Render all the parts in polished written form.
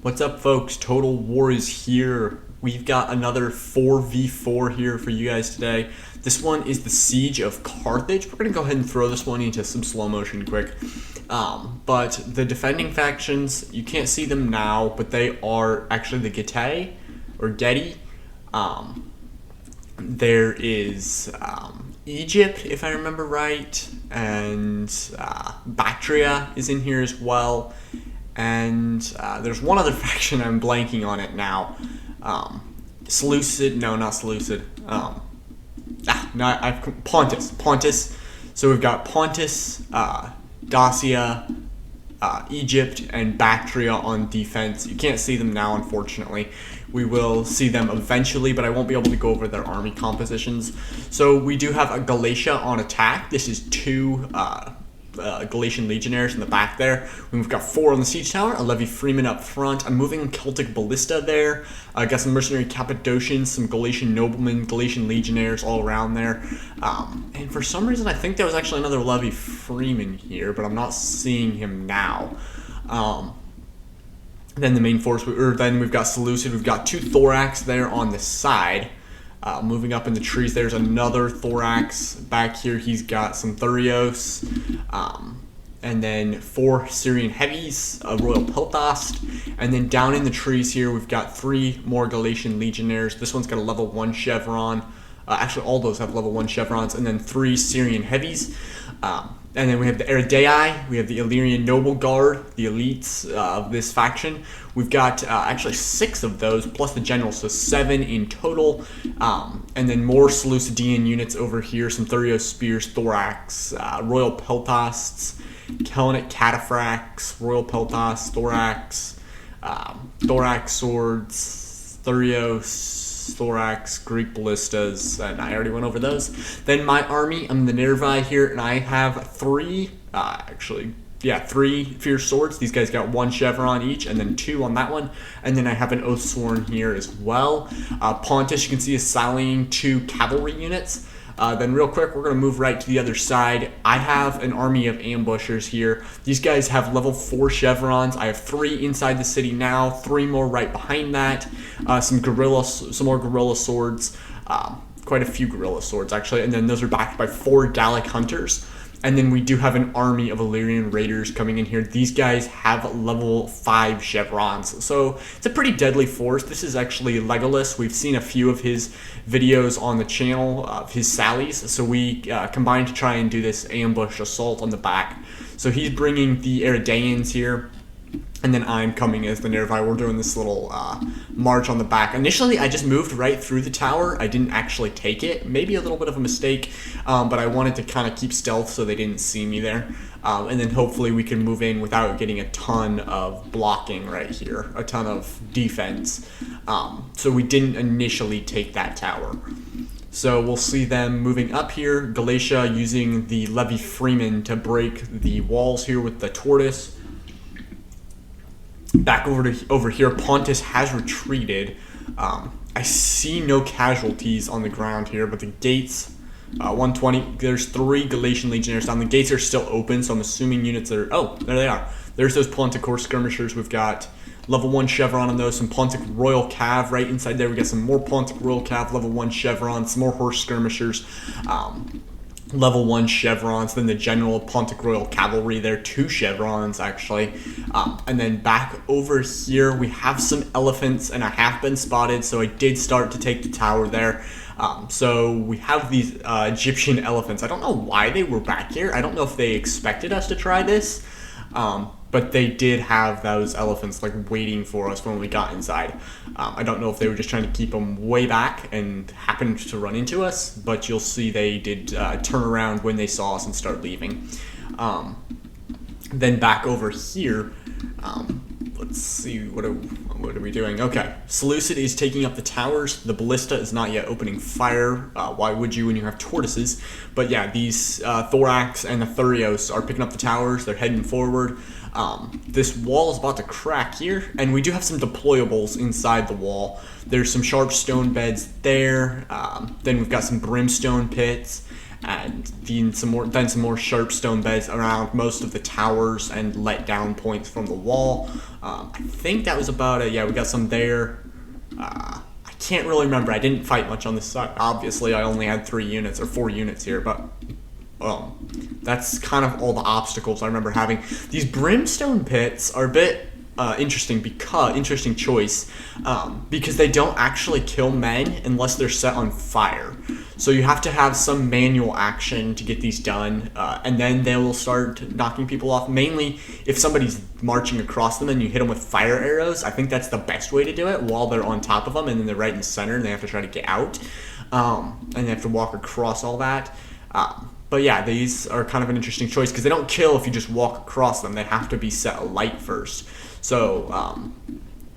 What's up, folks? Total War is here. We've got another 4v4 here for you guys today. This one is the Siege of Carthage. We're going to go ahead and throw this one into some slow motion quick. But the defending factions, you can't see them now, but they are actually the Getty, or Getty. There is Egypt, if I remember right, and Bactria is in here as well. And there's one other faction, I'm blanking on it now. Seleucid, no, not Seleucid. Pontus. So we've got Pontus, Dacia, Egypt, and Bactria on defense. You can't see them now, unfortunately. We will see them eventually, but I won't be able to go over their army compositions. So we do have a Galatia on attack. This is two Galatian legionnaires in the back there. We've got 4 on the siege tower, a levy freeman up front. I'm moving Celtic ballista there. I got some mercenary Cappadocians, some Galatian noblemen, Galatian legionnaires all around there. And for some reason, I think there was actually another levy freeman here, but I'm not seeing him now. Then the main force, then we've got Seleucid. We've got 2 thorax there on the side. Moving up in the trees, there's another thorax back here. He's got some Thurios, and then 4 Syrian heavies, a royal peltast, and then down in the trees here, we've got 3 more Galatian legionnaires. This one's got a level 1 chevron. Actually, all those have level 1 chevrons, and then 3 Syrian heavies. And then we have the Eridei, we have the Illyrian Noble Guard, the elites of this faction. We've got actually 6 of those, plus the general, so 7 in total. And then more Seleucidian units over here, some Thurios spears, thorax, royal peltasts, Kellenic cataphracts, royal peltasts, thorax, thorax swords, Thurios, thorax, Greek ballistas, and I already went over those. Then my army, I'm the Nervi here, and I have 3 fierce swords. These guys got 1 chevron each, and then 2 on that one. And then I have an Oathsworn here as well. Pontus, you can see, is sallying 2 cavalry units. Then real quick, we're going to move right to the other side. I have an army of ambushers here. These guys have level 4 chevrons. I have 3 inside the city now, 3 more right behind that. Some more guerrilla swords, quite a few guerrilla swords actually, and then those are backed by 4 Gallic hunters. And then we do have an army of Illyrian raiders coming in here. These guys have level 5 chevrons. So it's a pretty deadly force. This is actually Legolas. We've seen a few of his videos on the channel of his sallies. So we combined to try and do this ambush assault on the back. So he's bringing the Erideians here. And then I'm coming as the Nervi. We're doing this little march on the back. Initially, I just moved right through the tower. I didn't actually take it. Maybe a little bit of a mistake, but I wanted to kind of keep stealth so they didn't see me there. And then hopefully we can move in without getting a ton of blocking right here, a ton of defense. So we didn't initially take that tower. So we'll see them moving up here. Galatia using the levy freeman to break the walls here with the tortoise. Back over here, Pontus has retreated. I see no casualties on the ground here, but the gates, 120, there's 3 Galatian legionnaires down. The gates are still open, so I'm assuming units are, oh, there they are. There's those Pontic horse skirmishers. We've got level 1 chevron on those, some Pontic royal cav right inside there. We got some more Pontic royal cav, level 1 chevron, some more horse skirmishers. Level 1 chevrons, then the general Pontic Royal Cavalry there, 2 chevrons actually. And then back over here, we have some elephants, and I have been spotted, so I did start to take the tower there. So we have these Egyptian elephants. I don't know why they were back here. I don't know if they expected us to try this, but they did have those elephants like waiting for us when we got inside. I don't know if they were just trying to keep them way back and happened to run into us, but you'll see they did turn around when they saw us and start leaving. Then back over here, let's see, what are we doing? Okay, Seleucid is taking up the towers. The ballista is not yet opening fire. Why would you when you have tortoises? But yeah, these thorax and the Thurios are picking up the towers. They're heading forward. This wall is about to crack here, and we do have some deployables inside the wall. There's some sharp stone beds there. Then we've got some brimstone pits. and then some more sharp stone beds around most of the towers and let down points from the wall. I think that was about it. Yeah, we got some there. I can't really remember. I didn't fight much on this side. Obviously, I only had 3 units or 4 units here, but that's kind of all the obstacles I remember having. These brimstone pits are a bit interesting choice because they don't actually kill men unless they're set on fire. So you have to have some manual action to get these done, and then they will start knocking people off. Mainly if somebody's marching across them and you hit them with fire arrows. I think that's the best way to do it while they're on top of them, and then they're right in the center and they have to try to get out, and they have to walk across all that. But yeah, these are kind of an interesting choice because they don't kill if you just walk across them. They have to be set alight first. So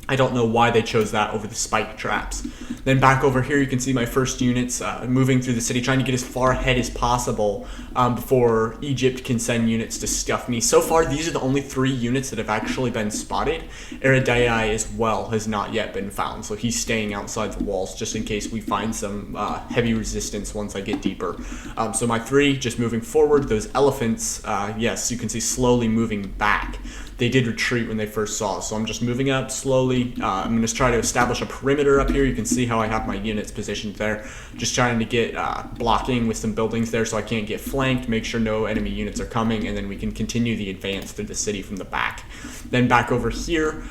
I don't know why they chose that over the spike traps. Then back over here, you can see my first units moving through the city, trying to get as far ahead as possible before Egypt can send units to scuff me. So far, these are the only 3 units that have actually been spotted. Eridai as well has not yet been found, so he's staying outside the walls just in case we find some heavy resistance once I get deeper. So my 3 just moving forward. Those elephants, yes, you can see slowly moving back. They did retreat when they first saw us, so I'm just moving up slowly. I'm going to try to establish a perimeter up here. You can see how I have my units positioned there. Just trying to get blocking with some buildings there so I can't get flanked, make sure no enemy units are coming, and then we can continue the advance through the city from the back. Then back over here,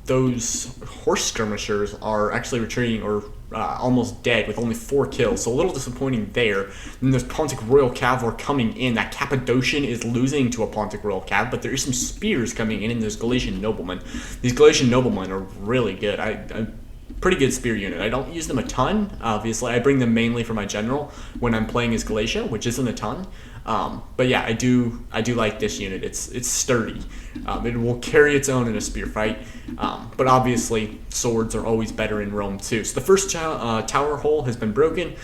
those horse skirmishers are actually retreating or almost dead with only 4 kills, so a little disappointing there. Then there's Pontic Royal Cav are coming in. That Cappadocian is losing to a Pontic Royal Cav, but there is some spears coming in, and there's Galatian Noblemen. These Galatian Noblemen are really good. I'm pretty good spear unit. I don't use them a ton, obviously. I bring them mainly for my general when I'm playing as Galatia, which isn't a ton. But yeah, I do like this unit. It's sturdy. It will carry its own in a spear fight. But obviously, swords are always better in Rome too. So the first tower hole has been broken.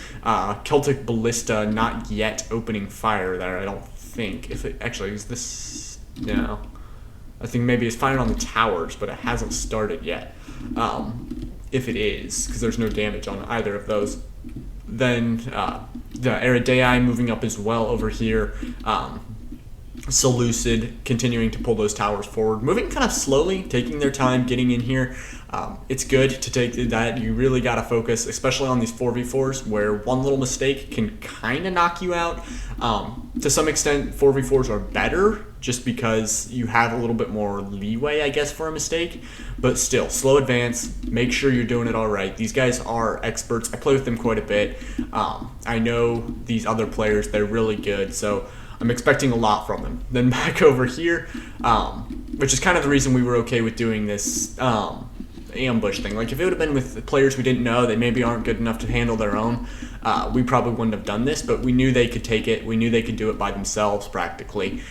Celtic Ballista not yet opening fire there, I don't think. If it actually is this, no. I think maybe it's firing on the towers, but it hasn't started yet. If it is, because there's no damage on either of those. Then the Eridai moving up as well over here. Seleucid continuing to pull those towers forward, moving kind of slowly, taking their time getting in here. It's good to take that. You really got to focus, especially on these 4v4s where one little mistake can kind of knock you out. To some extent, 4v4s are better just because you have a little bit more leeway, I guess, for a mistake. But still, slow advance, make sure you're doing it all right. These guys are experts. I play with them quite a bit. I know these other players, they're really good, so I'm expecting a lot from them. Then back over here, which is kind of the reason we were okay with doing this ambush thing. Like, if it would have been with players we didn't know, they maybe aren't good enough to handle their own, we probably wouldn't have done this, but we knew they could take it. We knew they could do it by themselves, practically.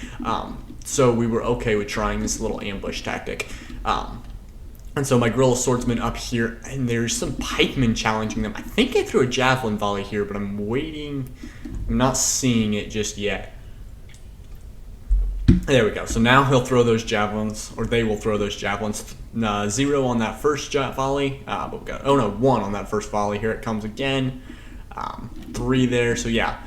So we were okay with trying this little ambush tactic. And so my guerrilla swordsman up here, and there's some pikemen challenging them. I think I threw a javelin volley here, but I'm waiting. I'm not seeing it just yet. There we go. So now he'll throw those javelins, or they will throw those javelins. 0 on that first volley. But we got 1 on that first volley. Here it comes again. 3 there. So yeah,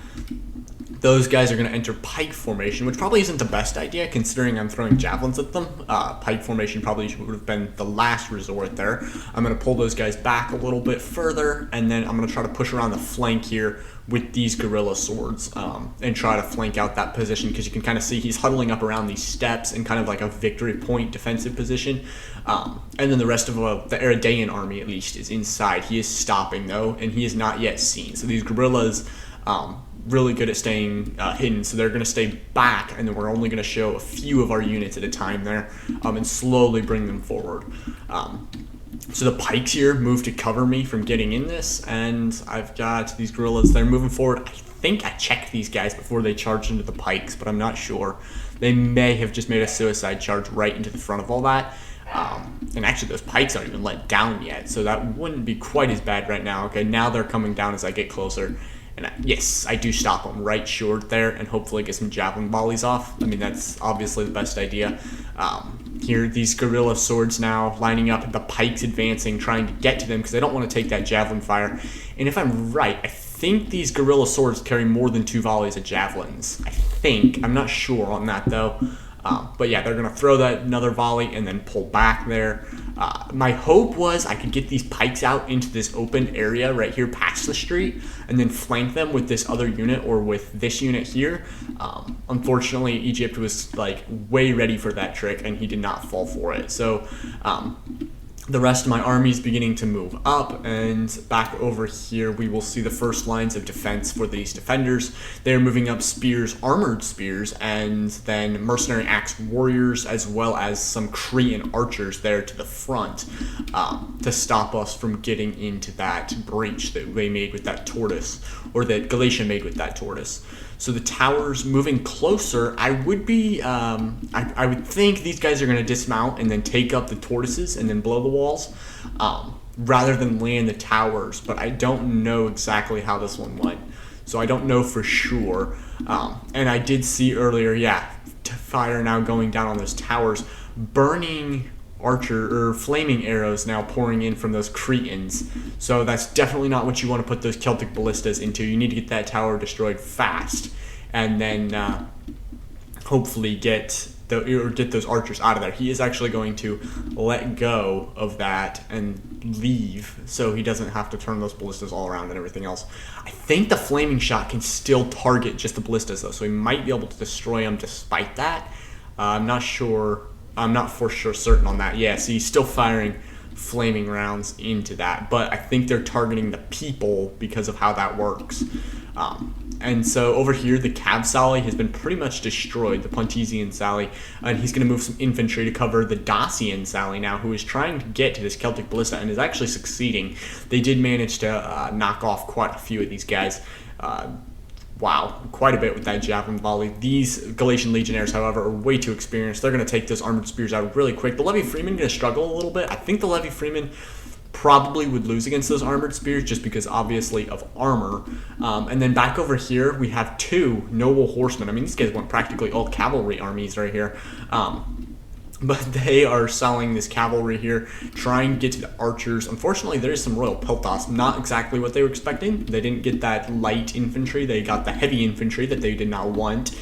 those guys are going to enter pike formation, which probably isn't the best idea considering I'm throwing javelins at them. Pike formation probably would have been the last resort there. I'm going to pull those guys back a little bit further, and then I'm going to try to push around the flank here with these guerrilla swords and try to flank out that position, because you can kind of see he's huddling up around these steps in kind of like a victory point defensive position. And then the rest of the Eridaian army, at least, is inside. He is stopping, though, and he is not yet seen. So these guerrillas really good at staying hidden, so they're going to stay back, and then we're only going to show a few of our units at a time there and slowly bring them forward. So the pikes here move to cover me from getting in this, and I've got these guerrillas that are moving forward. I think I checked these guys before they charged into the pikes, but I'm not sure. They may have just made a suicide charge right into the front of all that. And actually those pikes aren't even let down yet, so that wouldn't be quite as bad right now. Okay, now they're coming down as I get closer. And yes, I do stop them right short there and hopefully get some javelin volleys off. I mean, that's obviously the best idea. Here, these guerrilla swords now lining up, the pikes advancing, trying to get to them because they don't want to take that javelin fire. And if I'm right, I think these guerrilla swords carry more than 2 volleys of javelins. I think. I'm not sure on that though. But yeah, they're going to throw that another volley and then pull back there. My hope was I could get these pikes out into this open area right here past the street and then flank them with this other unit or with this unit here. Unfortunately, Egypt was like way ready for that trick and he did not fall for it. So the rest of my army is beginning to move up, and back over here we will see the first lines of defense for these defenders. They're moving up spears, armored spears, and then mercenary axe warriors, as well as some Cretan archers there to the front to stop us from getting into that breach that they made with that tortoise, or that Galatia made with that tortoise. So the towers moving closer, I would be, I would think these guys are going to dismount and then take up the tortoises and then blow the walls, rather than land the towers. But I don't know exactly how this one went, so I don't know for sure. And I did see earlier, yeah, fire now going down on those towers, burning archer or flaming arrows now pouring in from those Cretans. So that's definitely not what you want to put those Celtic ballistas into. You need to get that tower destroyed fast, and then hopefully get those archers out of there. He is actually going to let go of that and leave, so he doesn't have to turn those ballistas all around and everything else. I think the flaming shot can still target just the ballistas though, so he might be able to destroy them despite that. I'm not sure. I'm not for sure certain on that. Yeah, so he's still firing flaming rounds into that, but I think they're targeting the people because of how that works. And so over here, the Cav Sally has been pretty much destroyed, the Pontesian Sally, and he's going to move some infantry to cover the Dacian Sally now, who is trying to get to this Celtic ballista and is actually succeeding. They did manage to knock off quite a few of these guys. Wow, quite a bit with that javelin volley. These Galatian legionnaires, however, are way too experienced. They're going to take those armored spears out really quick. The Levy Freeman going to struggle a little bit. I think the Levy Freeman probably would lose against those armored spears just because obviously of armor. And then back over here, we have 2 noble horsemen. I mean, these guys went practically all cavalry armies right here. But they are selling this cavalry here, trying to get to the archers. Unfortunately, there is some royal peltas, not exactly what they were expecting. They didn't get that light infantry. They got the heavy infantry that they did not want.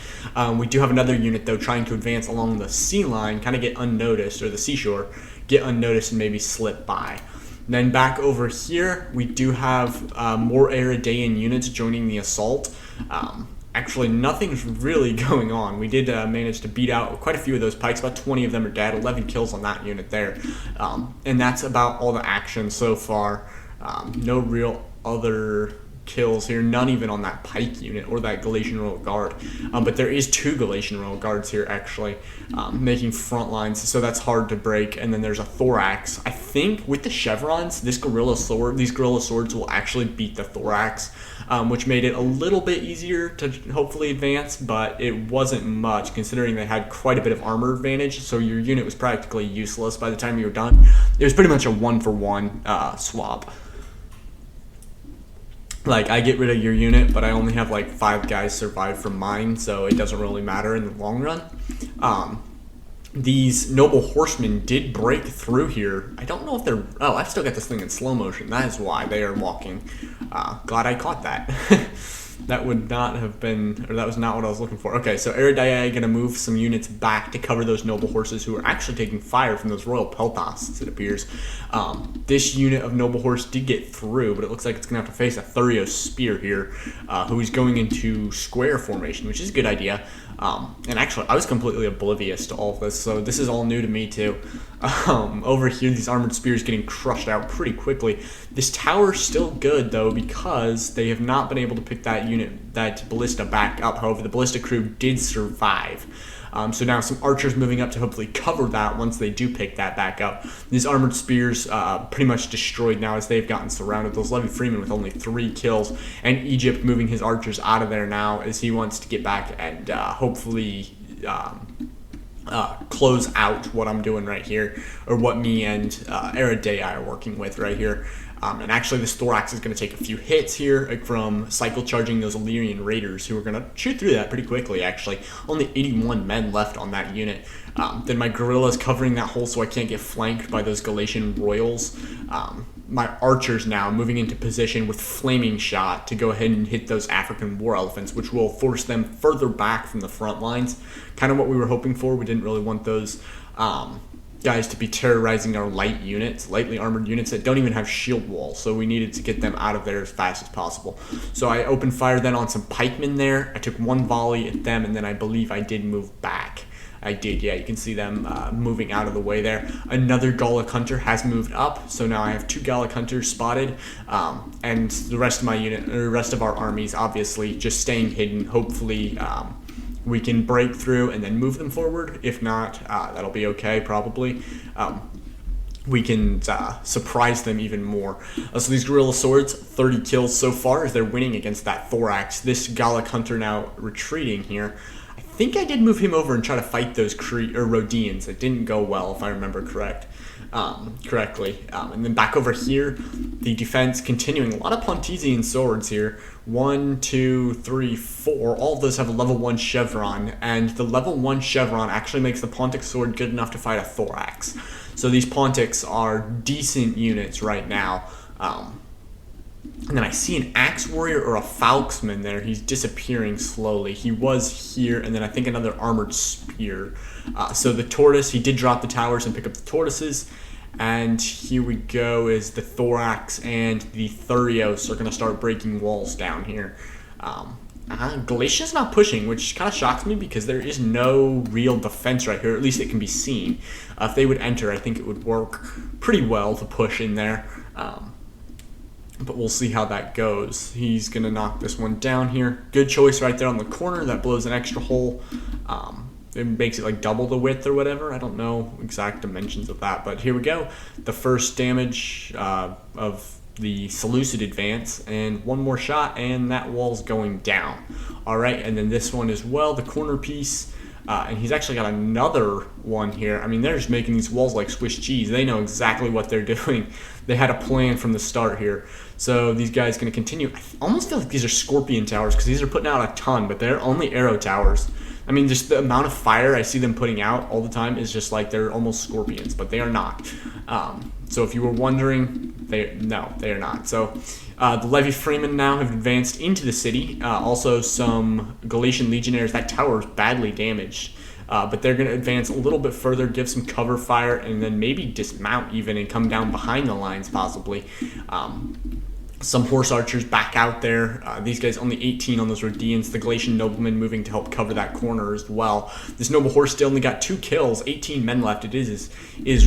We do have another unit, though, trying to advance along the sea line, kind of get unnoticed, or the seashore, get unnoticed and maybe slip by. Then back over here, we do have more Aridaean units joining the assault. Actually, nothing's really going on. We did manage to beat out quite a few of those pikes. About 20 of them are dead. 11 kills on that unit there. And that's about all the action so far. No real other kills here. None even on that pike unit or that Galatian Royal Guard. But there is 2 Galatian Royal Guards here, actually, making front lines. So that's hard to break. And then there's a thorax. I think with the chevrons, these guerrilla swords will actually beat the thorax. Which made it a little bit easier to hopefully advance, but it wasn't much considering they had quite a bit of armor advantage, so your unit was practically useless by the time you were done. It was pretty much a 1-for-1 swap. Like, I get rid of your unit, but I only have like 5 guys survive from mine, so it doesn't really matter in the long run. These noble horsemen did break through here. I don't know if they're... Oh, I've still got this thing in slow motion. That is why they are walking. Glad I caught that. That would not have been... Or that was not what I was looking for. Okay, so Aridae going to move some units back to cover those noble horses who are actually taking fire from those royal peltas, it appears. This unit of noble horse did get through, but it looks like it's going to have to face a Thurios spear here, who is going into square formation, which is a good idea. And actually, I was completely oblivious to all of this, so this is all new to me too. Over here, these armored spears getting crushed out pretty quickly. This tower's still good, though, because they have not been able to pick that ballista back up. However, the ballista crew did survive. So now some archers moving up to hopefully cover that once they do pick that back up. These armored spears pretty much destroyed now as they've gotten surrounded. Those Levy Freeman with only 3 kills. And Egypt moving his archers out of there now as he wants to get back and hopefully close out what I'm doing right here. Or what me and Aridae are working with right here. And actually, this thorax is going to take a few hits here from cycle charging those Illyrian raiders who are going to shoot through that pretty quickly, actually. Only 81 men left on that unit. Then my guerrillas covering that hole so I can't get flanked by those Galatian royals. my archers now moving into position with flaming shot to go ahead and hit those African war elephants, which will force them further back from the front lines. Kind of what we were hoping for. We didn't really want those guys to be terrorizing our lightly armored units that don't even have shield walls, so we needed to get them out of there as fast as possible. So I opened fire then on some pikemen there. I took one volley at them, and then I believe I did move back. I did, yeah, you can see them moving out of the way there. Another Gallic Hunter has moved up, so now I have 2 Gallic Hunters spotted, and the rest of my unit, or the rest of our armies, obviously, just staying hidden. Hopefully, we can break through and then move them forward. If not, that'll be okay, probably. We can surprise them even more. So these Guerrilla Swords, 30 kills so far as they're winning against that Thorax. This Gallic Hunter now retreating here. I think I did move him over and try to fight those Rhodians. It didn't go well, if I remember correctly. And then back over here, the defense continuing. A lot of Pontesian swords here. 1, 2, 3, 4. All of those have a level 1 chevron, and the level 1 chevron actually makes the Pontic sword good enough to fight a Thorax. So these Pontics are decent units right now. And then I see an Axe Warrior or a Falksman there. He's disappearing slowly. He was here, and then I think another Armored Spear. So the Tortoise, he did drop the towers and pick up the Tortoises. And here we go, is the Thorax and the Thurios are going to start breaking walls down here. Galatia's not pushing, which kind of shocks me because there is no real defense right here. At least it can be seen. If they would enter, I think it would work pretty well to push in there. But we'll see how that goes. He's going to knock this one down here. Good choice right there on the corner. That blows an extra hole. It makes it like double the width or whatever. I don't know exact dimensions of that. But here we go. The first damage of the Seleucid advance. And one more shot, and that wall's going down. All right, and then this one as well, the corner piece. And he's actually got another one here. I mean, they're just making these walls like Swiss cheese. They know exactly what they're doing. They had a plan from the start here. So these guys going to continue. I almost feel like these are Scorpion towers because these are putting out a ton, but they're only arrow towers. I mean, just the amount of fire I see them putting out all the time is just like they're almost Scorpions, but they are not. So if you were wondering, no, they are not. So the Levy Freemen now have advanced into the city. Also some Galatian legionnaires. That tower is badly damaged. But they're going to advance a little bit further, give some cover fire, and then maybe dismount even and come down behind the lines possibly. Some horse archers back out there. These guys only 18 on those Rhodians. The Galatian nobleman moving to help cover that corner as well. This noble horse still only got 2 kills, 18 men left. It is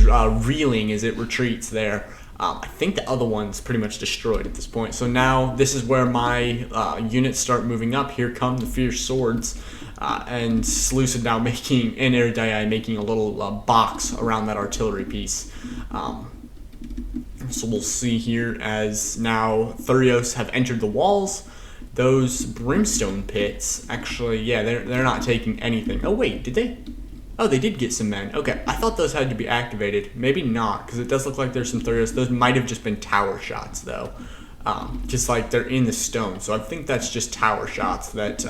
reeling as it retreats there. I think the other one's pretty much destroyed at this point. So now this is where my units start moving up. Here come the fierce swords. And Seleucid now making, and Eridai making a little box around that artillery piece. So we'll see here as now Thurios have entered the walls. Those brimstone pits, actually, yeah, they're not taking anything. Oh wait, did they? Oh, they did get some men. Okay, I thought those had to be activated. Maybe not, because it does look like there's some Thurios. Those might have just been tower shots, though. Just like they're in the stone. So I think that's just tower shots that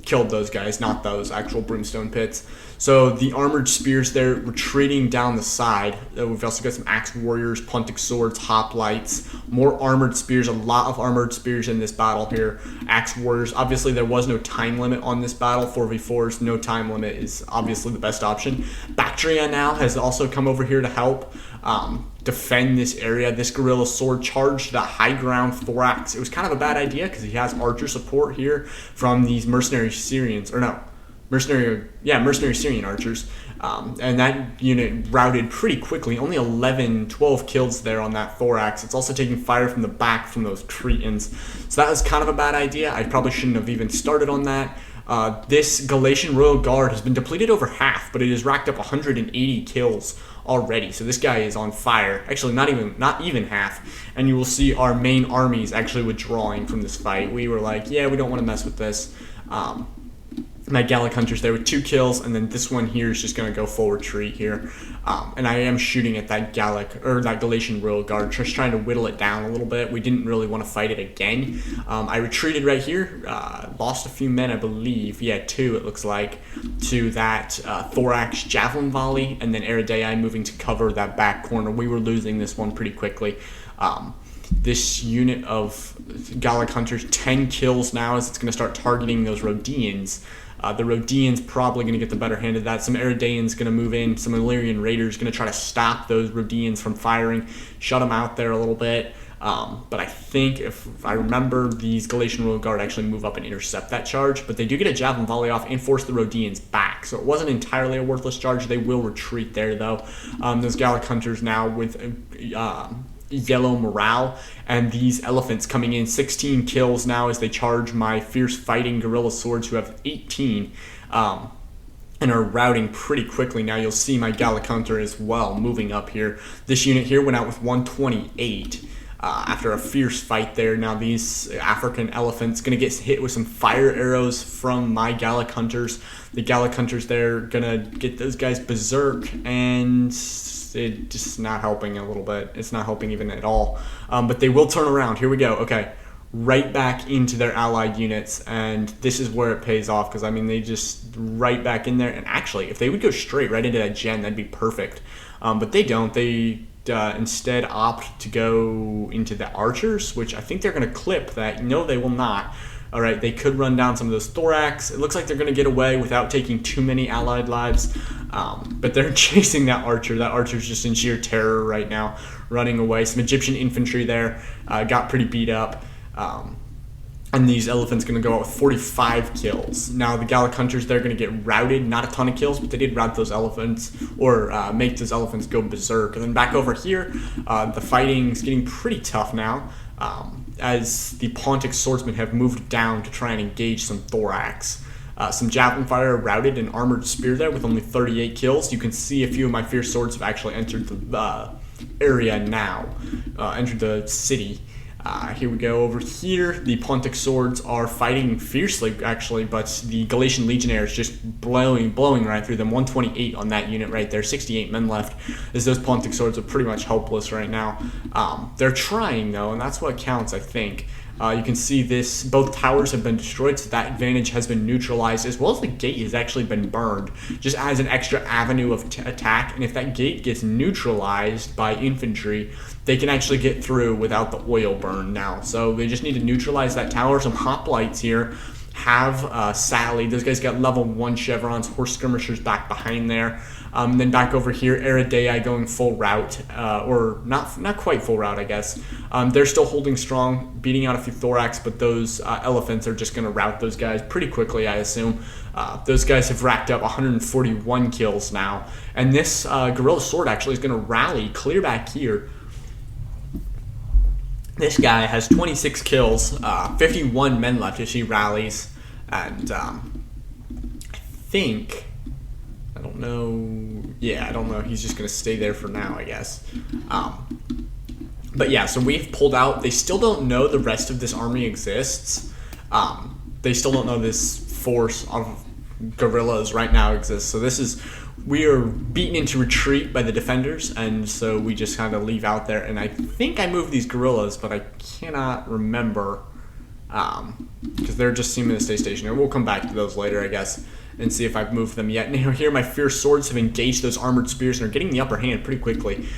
killed those guys, not those actual brimstone pits. So the armored spears there retreating down the side. We've also got some axe warriors, Pontic swords, hoplites, more armored spears, a lot of armored spears in this battle here. Axe warriors, obviously there was no time limit on this battle. 4v4s, no time limit is obviously the best option. Bactria now has also come over here to help defend this area. This guerrilla sword charged that high ground Thorax. It was kind of a bad idea because he has archer support here from these mercenary Syrians, or no, mercenary Syrian archers. And that unit routed pretty quickly. Only 12 kills there on that Thorax. It's also taking fire from the back from those Cretans. So that was kind of a bad idea. I probably shouldn't have even started on that. This Galatian Royal Guard has been depleted over half, but it has racked up 180 kills already. So this guy is on fire. Actually, not even half. And you will see our main armies actually withdrawing from this fight. We were like, yeah, we don't want to mess with this. My Gallic Hunter's there with 2 kills, and then this one here is just going to go full retreat here. And I am shooting at that that Galatian Royal Guard, just trying to whittle it down a little bit. We didn't really want to fight it again. I retreated right here, lost a few men, I believe. Yeah, 2 it looks like, to that Thorax Javelin Volley, and then Eridei moving to cover that back corner. We were losing this one pretty quickly. This unit of Gallic Hunters, 10 kills now as it's going to start targeting those Rhodians. The Rhodians probably going to get the better hand of that. Some Eridaians going to move in. Some Illyrian Raiders going to try to stop those Rhodians from firing, shut them out there a little bit. But I think, if I remember, these Galatian Royal Guard actually move up and intercept that charge. But they do get a Javelin Volley off and force the Rhodians back. So it wasn't entirely a worthless charge. They will retreat there, though. Those Gallic Hunters now with yellow morale, and these elephants coming in, 16 kills now as they charge my fierce fighting guerrilla swords, who have 18 and are routing pretty quickly. Now you'll see my Gallic Hunter as well moving up here. This unit here went out with 128 after a fierce fight there. Now these African elephants going to get hit with some fire arrows from my Gallic Hunters. The Gallic Hunters there going to get those guys berserk, and it's just not helping a little bit. It's not helping even at all. But they will turn around. Here we go. Okay. Right back into their allied units. And this is where it pays off, because, I mean, they just right back in there. And actually, if they would go straight right into that gen, that'd be perfect. But they don't. They instead opt to go into the archers, which I think they're going to clip that. No, they will not. All right, they could run down some of those thorax. It looks like they're going to get away without taking too many allied lives. But they're chasing that archer. That archer's just in sheer terror right now, running away. Some Egyptian infantry there got pretty beat up. And these elephants going to go out with 45 kills. Now the Gallic Hunters, they're going to get routed. Not a ton of kills, but they did rout those elephants, or make those elephants go berserk. And then back over here, the fighting's getting pretty tough now. As the Pontic swordsmen have moved down to try and engage some thorax. Some javelin fire routed an armored spear there with only 38 kills. You can see a few of my fierce swords have actually entered the area now, entered the city. Here we go over here. The Pontic swords are fighting fiercely, actually, but the Galatian legionnaires just blowing right through them. 128 on that unit right there. 68 men left, as those Pontic swords are pretty much helpless right now. They're trying, though, and that's what counts, I think. You can see this. Both towers have been destroyed, so that advantage has been neutralized, as well as the gate has actually been burned, just as an extra avenue of attack. And if that gate gets neutralized by infantry, they can actually get through without the oil burn now. So they just need to neutralize that tower. Some hoplites here have Sally. Those guys got level 1 chevrons, horse skirmishers back behind there. Then back over here, Eridei going full rout, or not quite full rout, I guess. They're still holding strong, beating out a few thorax, but those elephants are just going to rout those guys pretty quickly, I assume. Those guys have racked up 141 kills now. And this guerrilla sword actually is going to rally clear back here. This guy has 26 kills, 51 men left as he rallies, and I don't know, he's just going to stay there for now, I guess. But yeah, so we've pulled out. They still don't know the rest of this army exists. They still don't know this force of guerrillas right now exists. So we are beaten into retreat by the defenders, and so we just kind of leave out there. And I think I moved these guerrillas, but I cannot remember, because they're just seeming to stay stationary. We'll come back to those later, I guess, and see if I've moved them yet. Now here my fierce swords have engaged those armored spears and are getting the upper hand pretty quickly.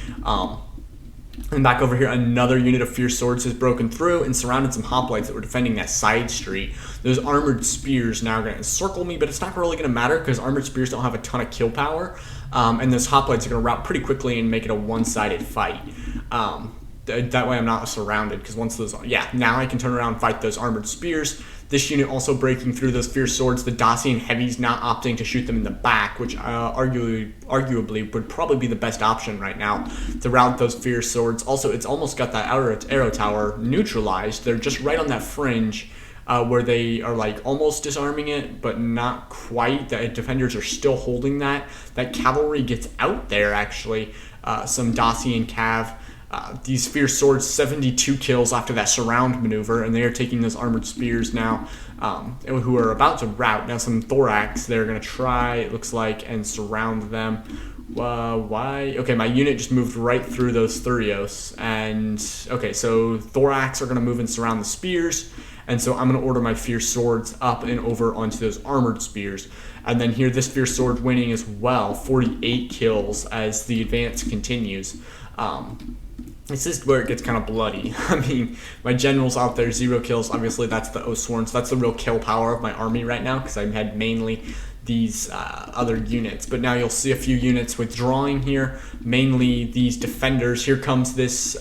And back over here, another unit of fierce swords has broken through and surrounded some hoplites that were defending that side street. Those armored spears now are going to encircle me, but it's not really going to matter because armored spears don't have a ton of kill power. And those hoplites are going to rout pretty quickly and make it a one-sided fight. That way I'm not surrounded, because once those... Yeah, now I can turn around and fight those armored spears. This unit also breaking through those fierce swords. The Dacian heavies not opting to shoot them in the back, which arguably would probably be the best option right now to rout those fierce swords. Also, it's almost got that arrow tower neutralized. They're just right on that fringe where they are like almost disarming it, but not quite. The defenders are still holding that. That cavalry gets out there, actually. Some Dacian cav. These fierce swords, 72 kills after that surround maneuver, and they are taking those armored spears now. who are about to rout. Now some thorax, they're going to try, it looks like, and surround them. Why? Okay, my unit just moved right through those Thurios. And, okay, so thorax are going to move and surround the spears. And so I'm going to order my fierce swords up and over onto those armored spears. And then here, this fierce sword winning as well, 48 kills as the advance continues. This is where it gets kind of bloody. I mean, my general's out there, 0 kills. Obviously, that's the Osworn, so that's the real kill power of my army right now, because I had mainly these other units. But now you'll see a few units withdrawing here, mainly these defenders. Here comes this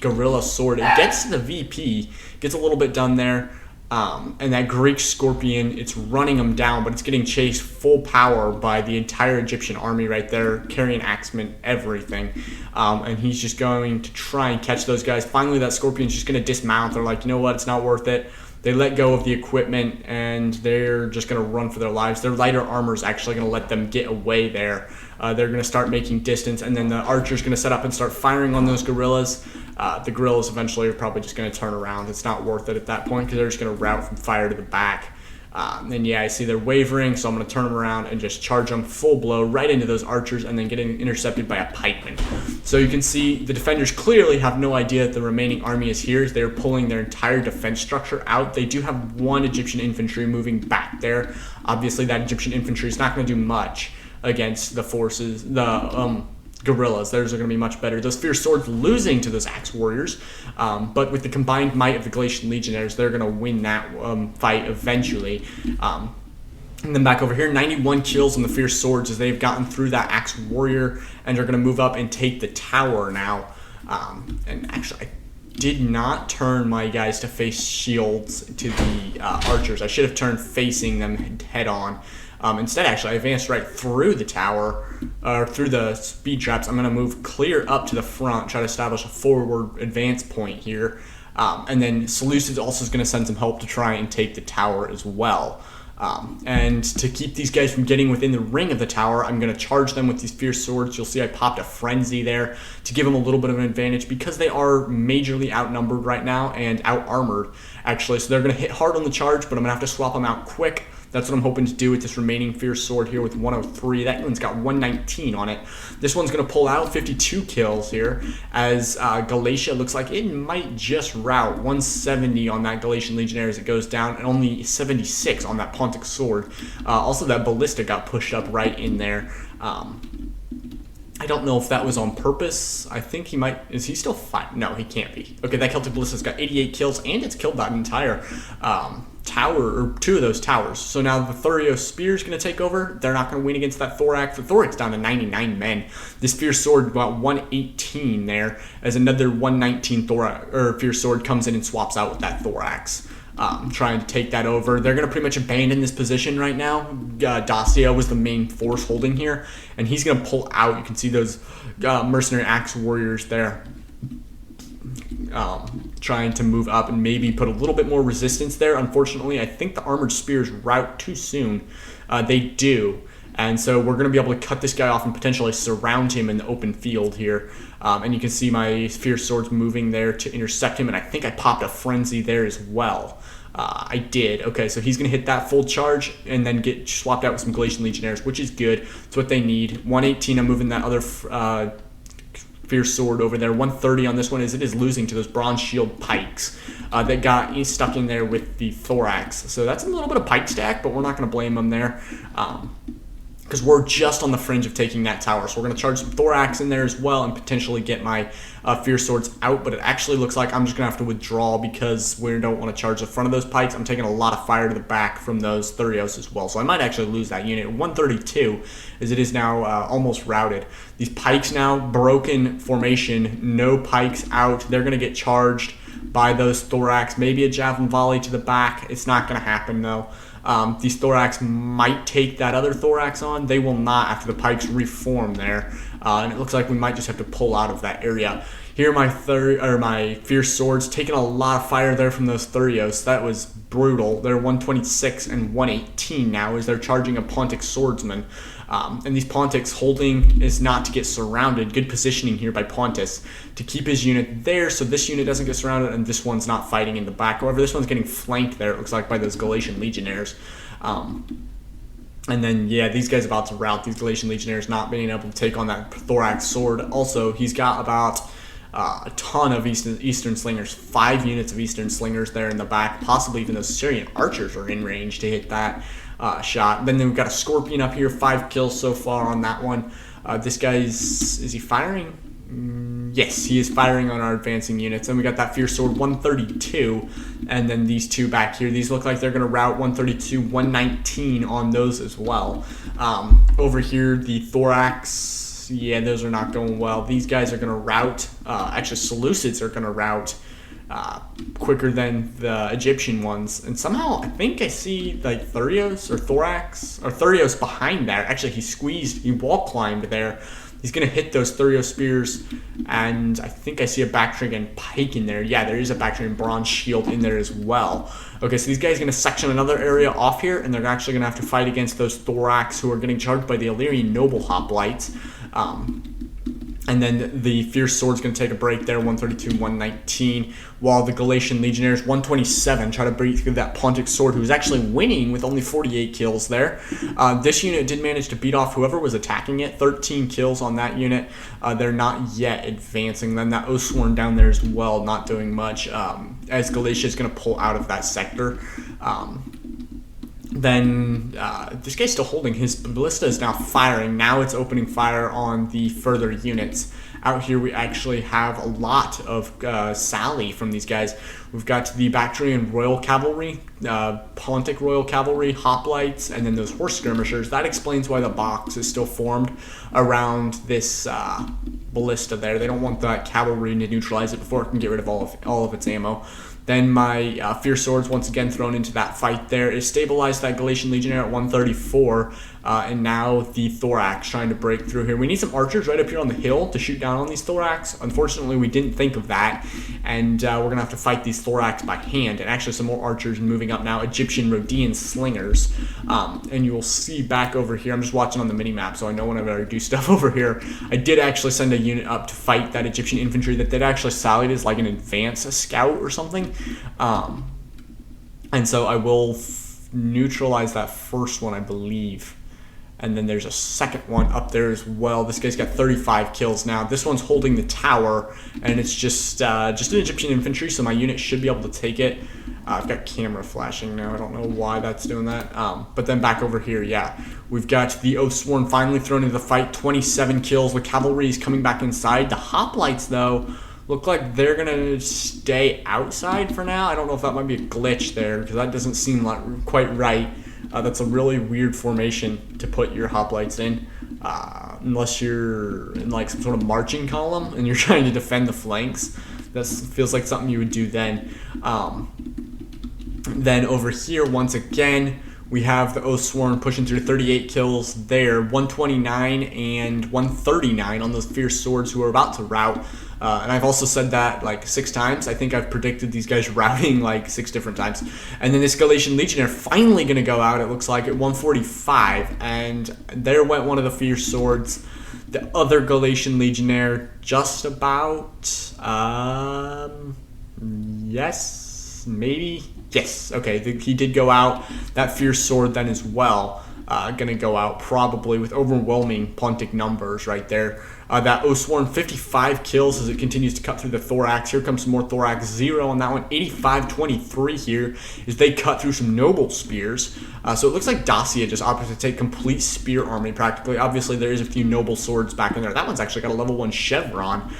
gorilla sword. It gets to the VP, gets a little bit done there. And that Greek Scorpion, it's running them down, but it's getting chased full power by the entire Egyptian army right there, carrying axemen, everything. And he's just going to try and catch those guys. Finally, that Scorpion's just going to dismount. They're like, you know what, it's not worth it. They let go of the equipment, and they're just going to run for their lives. Their lighter armor is actually going to let them get away there. They're going to start making distance, and then the archer's going to set up and start firing on those gorillas. The gorillas eventually are probably just going to turn around. It's not worth it at that point because they're just going to rout from fire to the back. And yeah, I see they're wavering, so I'm going to turn them around and just charge them full blow right into those archers and then getting intercepted by a pikeman. So you can see the defenders clearly have no idea that the remaining army is here. They're pulling their entire defense structure out. They do have one Egyptian infantry moving back there. Obviously, that Egyptian infantry is not going to do much against the forces, the gorillas. Theirs are going to be much better. Those fierce swords losing to those axe warriors, but with the combined might of the Galatian legionaries, they're going to win that fight eventually. And then back over here, 91 kills on the fierce swords as they've gotten through that axe warrior and are going to move up and take the tower now. And actually, I did not turn my guys to face shields to the archers. I should have turned facing them head on. Instead, actually, I advanced right through the tower, or through the speed traps. I'm going to move clear up to the front, try to establish a forward advance point here. And then Seleucus also is going to send some help to try and take the tower as well. And to keep these guys from getting within the ring of the tower, I'm going to charge them with these fierce swords. You'll see I popped a frenzy there to give them a little bit of an advantage because they are majorly outnumbered right now and out-armored, actually. So they're going to hit hard on the charge, but I'm going to have to swap them out quick. That's what I'm hoping to do with this remaining fierce sword here with 103. That one's got 119 on it. This one's going to pull out 52 kills here as Galatia looks like it might just rout. 170 on that Galatian legionary as it goes down, and only 76 on that Pontic sword. Also, that ballista got pushed up right in there. I don't know if that was on purpose. I think he might. Is he still fine? No, he can't be. Okay, that Celtic ballista's got 88 kills, and it's killed that entire tower, or 2 of those towers. So now the Thurio spear is going to take over. They're not going to win against that thorax. The thorax down to 99 men. This fierce sword got 118 there, as another 119 fierce sword comes in and swaps out with that thorax. Trying to take that over. They're going to pretty much abandon this position right now. Dacia was the main force holding here, and he's going to pull out. You can see those mercenary axe warriors there trying to move up and maybe put a little bit more resistance there. Unfortunately, I think the armored spears rout too soon. They do. And so we're going to be able to cut this guy off and potentially surround him in the open field here. And you can see my fierce swords moving there to intercept him. And I think I popped a frenzy there as well. I did. Okay, so he's going to hit that full charge and then get swapped out with some Galatian legionnaires, which is good. It's what they need. 118, I'm moving that other fierce sword over there. 130 on this one as it is losing to those bronze shield pikes that got stuck in there with the thorax. So that's a little bit of pike stack, but we're not going to blame them there. Because we're just on the fringe of taking that tower. So we're going to charge some thorax in there as well and potentially get my fierce swords out. But it actually looks like I'm just going to have to withdraw because we don't want to charge the front of those pikes. I'm taking a lot of fire to the back from those Thurios as well. So I might actually lose that unit. 132 as it is now almost routed. These pikes now, broken formation, no pikes out. They're going to get charged by those thorax. Maybe a javelin volley to the back. It's not going to happen though. These thorax might take that other thorax on. They will not after the pikes reform there. and it looks like we might just have to pull out of that area. Here, my fierce swords taking a lot of fire there from those Thurios. That was brutal. They're 126 and 118 now as they're charging a Pontic swordsman. And these Pontics holding is not to get surrounded. Good positioning here by Pontus to keep his unit there so this unit doesn't get surrounded and this one's not fighting in the back. However, this one's getting flanked there, it looks like, by those Galatian legionnaires. And then, yeah, these guys about to rout. These Galatian legionnaires not being able to take on that thorax sword. Also, he's got about a ton of Eastern slingers, 5 units of Eastern slingers there in the back. Possibly even those Syrian archers are in range to hit that shot. Then we've got a Scorpion up here, 5 kills so far on that one. This guy is he firing? Yes, he is firing on our advancing units. Then we got that Fierce Sword 132, and then these two back here. These look like they're going to rout 132, 119 on those as well. Over here, the Thorax, yeah, those are not going well. These guys are going to rout. Actually, Seleucids are going to rout quicker than the Egyptian ones. And somehow, I think I see like Thurios or Thorax, or Thurios behind there. Actually, he wall climbed there. He's going to hit those Thurio spears, and I think I see a Bactrian pike in there. Yeah, there is a Bactrian bronze shield in there as well. Okay, so these guys are going to section another area off here, and they're actually going to have to fight against those Thorax who are getting charged by the Illyrian noble hoplites. And then the Fierce Sword's going to take a break there, 132, 119, while the Galatian Legionnaires, 127, try to break through that Pontic Sword, who's actually winning with only 48 kills there. This unit did manage to beat off whoever was attacking it, 13 kills on that unit. They're not yet advancing. Then that Oathsworn down there as well, not doing much, as Galatia is going to pull out of that sector. Then this guy's still holding. His ballista is now firing. Now it's opening fire on the further units. Out here we actually have a lot of sally from these guys. We've got the Bactrian Royal Cavalry, Pontic Royal Cavalry, hoplites, and then those horse skirmishers. That explains why the box is still formed around this ballista there. They don't want that cavalry to neutralize it before it can get rid of all of its ammo. Then my Fierce Swords, once again thrown into that fight there, is stabilized that Galatian Legionnaire at 134, and now the Thorax trying to break through here. We need some archers right up here on the hill to shoot down on these Thorax. Unfortunately, we didn't think of that, and we're going to have to fight these Thorax by hand. And actually some more archers moving up now, Egyptian Rhodian slingers. And you will see back over here, I'm just watching on the mini-map, so I know whenever I do stuff over here. I did actually send a unit up to fight that Egyptian infantry that they'd actually sallied as like an advance, a scout or something. And so I will neutralize that first one, I believe. And then there's a second one up there as well. This guy's got 35 kills now. This one's holding the tower, and it's just an Egyptian infantry, so my unit should be able to take it. I've got camera flashing now. I don't know why that's doing that. But then back over here, yeah. We've got the Oathsworn finally thrown into the fight. 27 kills. The cavalry is coming back inside. The hoplites, though, look like they're going to stay outside for now. I don't know if that might be a glitch there, because that doesn't seem like quite right. That's a really weird formation to put your hoplites in, unless you're in like some sort of marching column and you're trying to defend the flanks. That feels like something you would do then. Then over here, once again, we have the Oathsworn pushing through 38 kills there, 129 and 139 on those Fierce Swords who are about to rout. And I've also said that like 6 times. I think I've predicted these guys routing like 6 different times. And then this Galatian Legionnaire finally going to go out, it looks like, at 145. And there went one of the Fierce Swords. The other Galatian Legionnaire just about, yes, maybe, yes, okay, he did go out. That Fierce Sword then as well, going to go out probably with overwhelming Pontic numbers right there. That Oathsworn, 55 kills as it continues to cut through the Thorax. Here comes some more Thorax, 0 on that one. 85-23 here as they cut through some noble spears. So it looks like Dacia just opted to take complete spear army practically. Obviously, there is a few noble swords back in there. That one's actually got a level 1 chevron.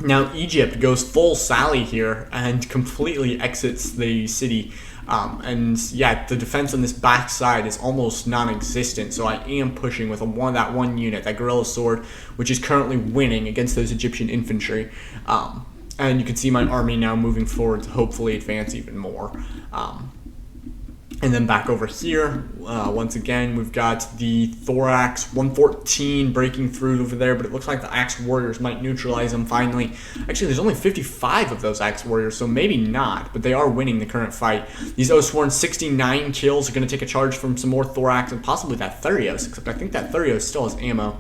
Now Egypt goes full Sally here and completely exits the city. And yeah, the defense on this back side is almost non-existent, so I am pushing with that one unit, that Gorilla Sword, which is currently winning against those Egyptian infantry. And you can see my army now moving forward to hopefully advance even more. And then back over here, once again, we've got the Thorax 114 breaking through over there, but it looks like the Axe Warriors might neutralize them finally. Actually, there's only 55 of those Axe Warriors, so maybe not, but they are winning the current fight. These Oathsworn 69 kills are going to take a charge from some more Thorax and possibly that Thurios, except I think that Thurios still has ammo.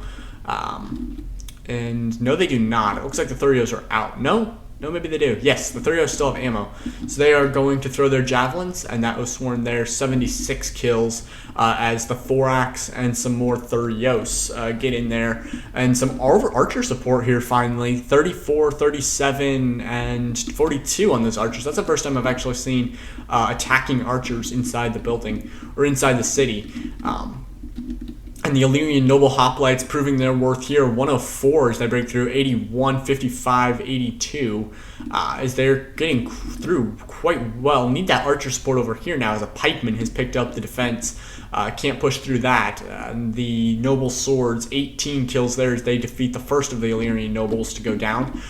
And no, they do not. It looks like the Thurios are out. No, maybe they do. Yes, the Thurios still have ammo. So they are going to throw their javelins, and that was sworn there 76 kills as the Thorax and some more Thurios get in there. And some archer support here finally. 34, 37, and 42 on those archers. That's the first time I've actually seen attacking archers inside the building, or inside the city. And the Illyrian Noble Hoplites proving their worth here. 104 as they break through. 81, 55, 82 as they're getting through quite well. Need that archer support over here now as a pikeman has picked up the defense. Can't push through that. The Noble Swords, 18 kills there as they defeat the first of the Illyrian Nobles to go down.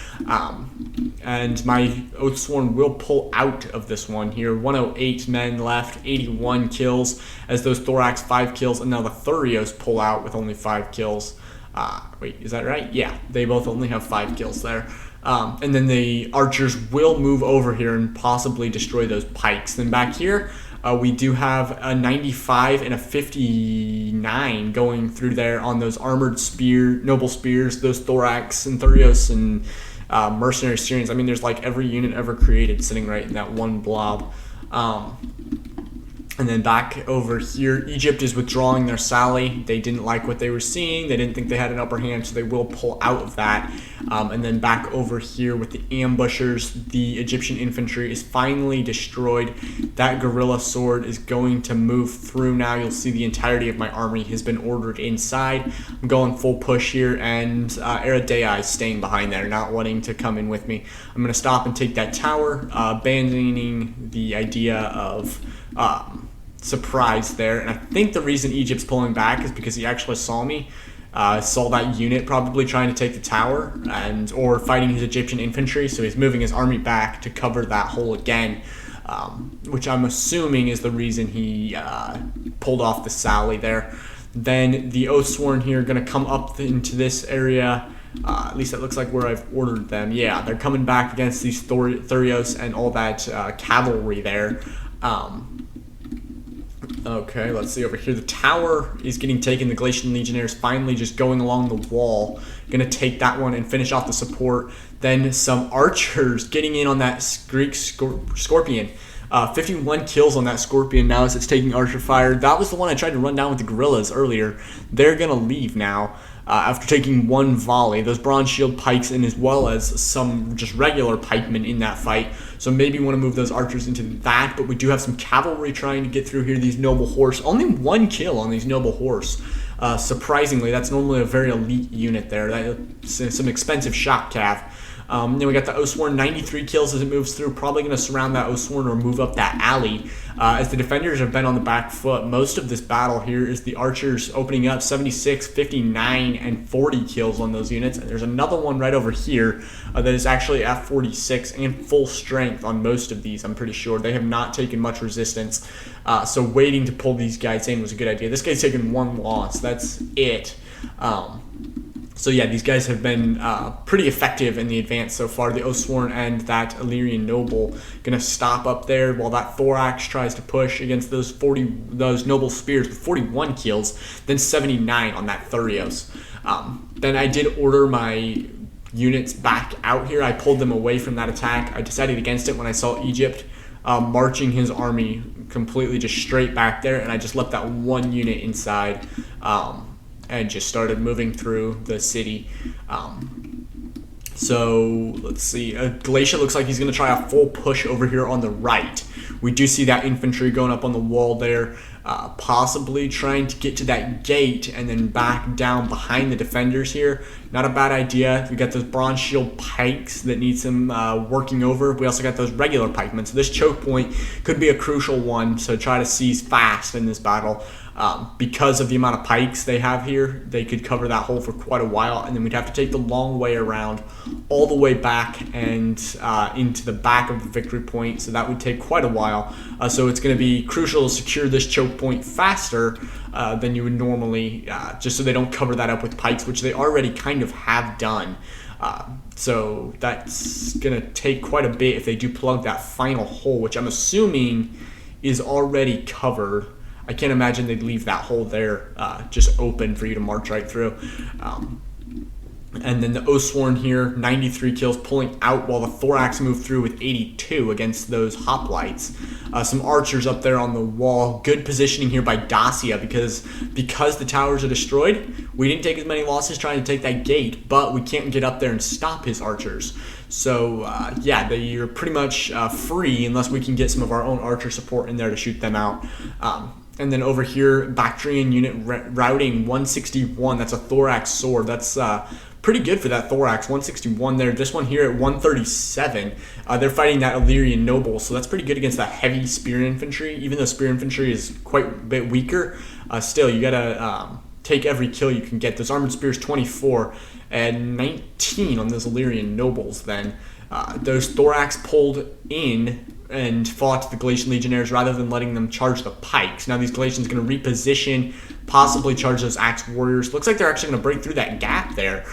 And my Oathsworn will pull out of this one here. 108 men left, 81 kills as those Thorax 5 kills, and now the Thurios pull out with only 5 kills. Wait, is that right? Yeah, they both only have 5 kills there. And then the archers will move over here and possibly destroy those pikes. Then back here, we do have a 95 and a 59 going through there on those armored noble spears, those Thorax and Thurios and mercenary Syrians. I mean, there's like every unit ever created sitting right in that one blob. And then back over here, Egypt is withdrawing their sally. They didn't like what they were seeing. They didn't think they had an upper hand, so they will pull out of that. And then back over here with the ambushers, the Egyptian infantry is finally destroyed. That gorilla sword is going to move through now. You'll see the entirety of my army has been ordered inside. I'm going full push here, and Eridai is staying behind there, not wanting to come in with me. I'm going to stop and take that tower, abandoning the idea of surprise there. And I think the reason Egypt's pulling back is because he actually saw me, saw that unit probably trying to take the tower or fighting his Egyptian infantry, so he's moving his army back to cover that hole again, which I'm assuming is the reason he pulled off the sally there. Then the Oathsworn here are going to come up into this area. At least that looks like where I've ordered them. Yeah, they're coming back against these Thurios and all that cavalry there. Okay, let's see over here. The tower is getting taken. The Galatian Legionnaires finally just going along the wall. Going to take that one and finish off the support. Then some archers getting in on that Greek Scorpion. 51 kills on that Scorpion now as it's taking archer fire. That was the one I tried to run down with the guerrillas earlier. They're going to leave now after taking one volley. Those bronze shield pikes and as well as some just regular pikemen in that fight. So maybe want to move those archers into that, but we do have some cavalry trying to get through here. These noble horse, only 1 kill on these noble horse. Surprisingly, that's normally a very elite unit there. That's some expensive shock cav. Then we got the Oathsworn, 93 kills as it moves through. Probably going to surround that Oathsworn or move up that alley. As the defenders have been on the back foot, most of this battle here is the archers opening up 76, 59, and 40 kills on those units. And there's another one right over here that is actually at 46 and full strength on most of these, I'm pretty sure. They have not taken much resistance. So waiting to pull these guys in was a good idea. This guy's taken 1 loss. That's it. So yeah, these guys have been pretty effective in the advance so far. The Oathsworn and that Illyrian Noble going to stop up there while that Thorax tries to push against those Noble Spears with 41 kills, then 79 on that Thurios. Then I did order my units back out here. I pulled them away from that attack. I decided against it when I saw Egypt marching his army completely just straight back there, and I just left that 1 unit inside. And just started moving through the city. So let's see. Galatia looks like he's going to try a full push over here on the right. We do see that infantry going up on the wall there, possibly trying to get to that gate and then back down behind the defenders here. not a bad idea. We got those bronze shield pikes that need some working over. We also got those regular pikemen. So this choke point could be a crucial one to try to seize fast in this battle. Because of the amount of pikes they have here, they could cover that hole for quite a while, and then we'd have to take the long way around all the way back and into the back of the victory point, so that would take quite a while. So it's going to be crucial to secure this choke point faster than you would normally, just so they don't cover that up with pikes, which they already kind of have done. So that's going to take quite a bit if they do plug that final hole, which I'm assuming is already covered. I can't imagine they'd leave that hole there just open for you to march right through. And then the Oathsworn here, 93 kills, pulling out while the Thorax moved through with 82 against those hoplites. Some archers up there on the wall. Good positioning here by Dacia because the towers are destroyed. We didn't take as many losses trying to take that gate, but we can't get up there and stop his archers. So, yeah, you're pretty much free unless we can get some of our own archer support in there to shoot them out. And then over here, Bactrian unit routing 161. That's a Thorax sword. That's pretty good for that Thorax. 161 there. This one here at 137. They're fighting that Illyrian noble, so that's pretty good against that heavy spear infantry. Even though spear infantry is quite a bit weaker, still you gotta take every kill you can get. Those armored spears 24 and 19 on those Illyrian nobles. Then those Thorax pulled in and fought the Galatian legionnaires rather than letting them charge the pikes. Now these Galatians going to reposition, possibly charge those axe warriors. Looks like they're actually going to break through that gap there.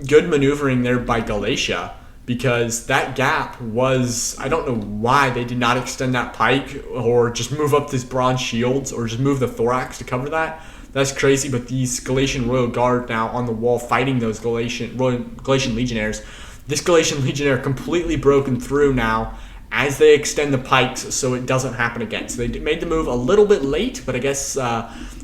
Good maneuvering there by Galatia, because that gap was, I don't know why they did not extend that pike or just move up these bronze shields or just move the Thorax to cover that. That's crazy, but these Galatian Royal Guard now on the wall fighting those Galatian legionnaires. This Galatian legionnaire completely broken through now as they extend the pikes so it doesn't happen again. So they made the move a little bit late, but I guess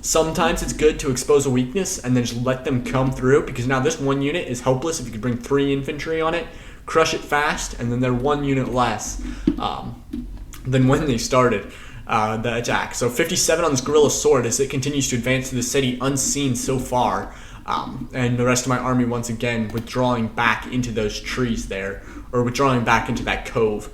sometimes it's good to expose a weakness and then just let them come through, because now this one unit is helpless if you could bring 3 infantry on it, crush it fast, and then they're 1 unit less than when they started the attack. So 57 on this guerrilla sword as it continues to advance to the city unseen so far. And the rest of my army once again withdrawing back into those trees there, or withdrawing back into that cove.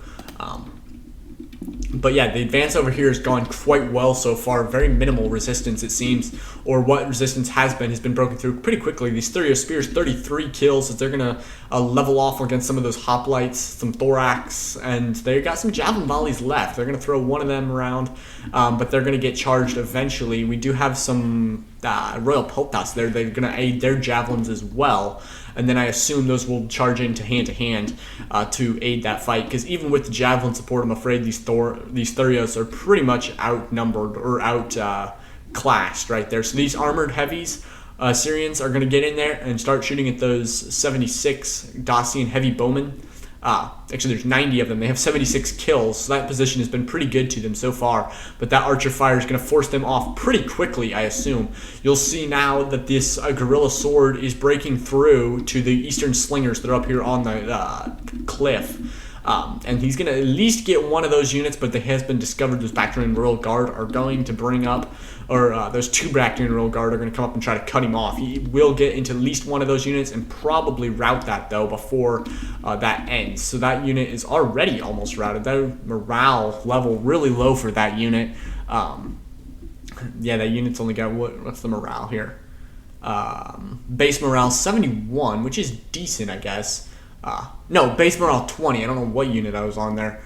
But yeah, the advance over here has gone quite well so far. Very minimal resistance, it seems, or what resistance has been broken through pretty quickly. These Thurio spears, 33 kills, so they're going to level off against some of those hoplites, some Thorax, and they got some javelin volleys left. They're going to throw one of them around, but they're going to get charged eventually. We do have some Royal Peltas there. They're going to aid their javelins as well. And then I assume those will charge into hand to aid that fight, because even with the javelin support, I'm afraid these Thurios are pretty much outnumbered or outclassed right there. So these armored heavies, Syrians, are going to get in there and start shooting at those 76 Dacian heavy bowmen. Actually, there's 90 of them. They have 76 kills, so that position has been pretty good to them so far. But that archer fire is going to force them off pretty quickly, I assume. You'll see now that this guerrilla sword is breaking through to the eastern slingers that are up here on the cliff. And he's going to at least get one of those units, but it has been discovered those Bactrian Royal Guard are going to bring up, or those 2 Bactrian Royal Guard are going to come up and try to cut him off. He will get into at least one of those units and probably rout that, though, before that ends. So that unit is already almost routed. That morale level really low for that unit. Yeah, that unit's only got, what's the morale here? Base morale 71, which is decent, I guess. No, base morale 20. I don't know what unit I was on there.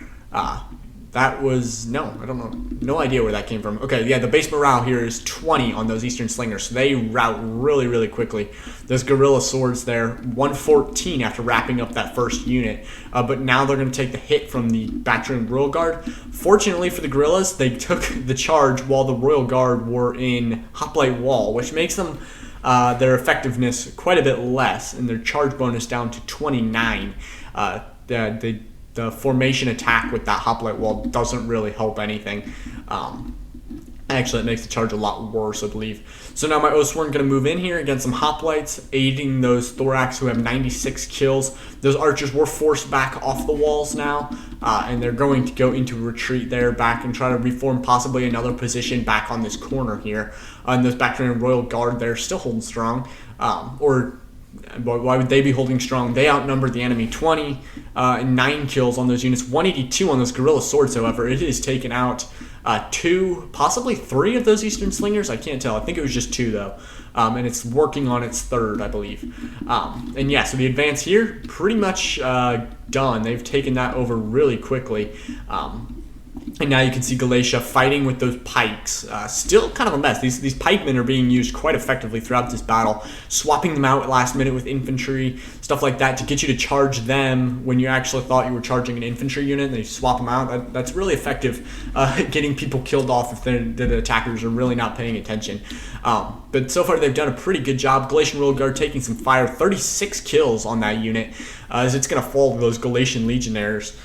That was, no, I don't know. No idea where that came from. Okay, yeah, the base morale here is 20 on those Eastern Slingers. So they rout really, really quickly. Those guerrilla swords there, 114 after wrapping up that first unit. But now they're going to take the hit from the Bactrian Royal Guard. Fortunately for the guerrillas, they took the charge while the Royal Guard were in Hoplite Wall, which makes them their effectiveness quite a bit less, and their charge bonus down to 29. The formation attack with that hoplite wall doesn't really help anything. Actually, it makes the charge a lot worse, I believe. So now my Oathsworn going to move in here against some hoplites, aiding those Thorax who have 96 kills. Those archers were forced back off the walls now, and they're going to go into retreat there back and try to reform possibly another position back on this corner here. And those Bactrian Royal Guard there still holding strong, or Why would they be holding strong? They outnumbered the enemy 20 and 9 kills on those units, 182 on those guerrilla swords. However, it has taken out 2, possibly 3 of those Eastern Slingers. I can't tell. I think it was just 2 though, and it's working on its 3rd, I believe. And yeah, so the advance here pretty much done. They've taken that over really quickly. And now you can see Galatia fighting with those pikes. Still kind of a mess. These pikemen are being used quite effectively throughout this battle, swapping them out at last minute with infantry, stuff like that, to get you to charge them when you actually thought you were charging an infantry unit, and they swap them out. That's really effective getting people killed off if the attackers are really not paying attention. But so far they've done a pretty good job. Galatian Royal Guard taking some fire, 36 kills on that unit, as it's going to fall to those Galatian Legionnaires.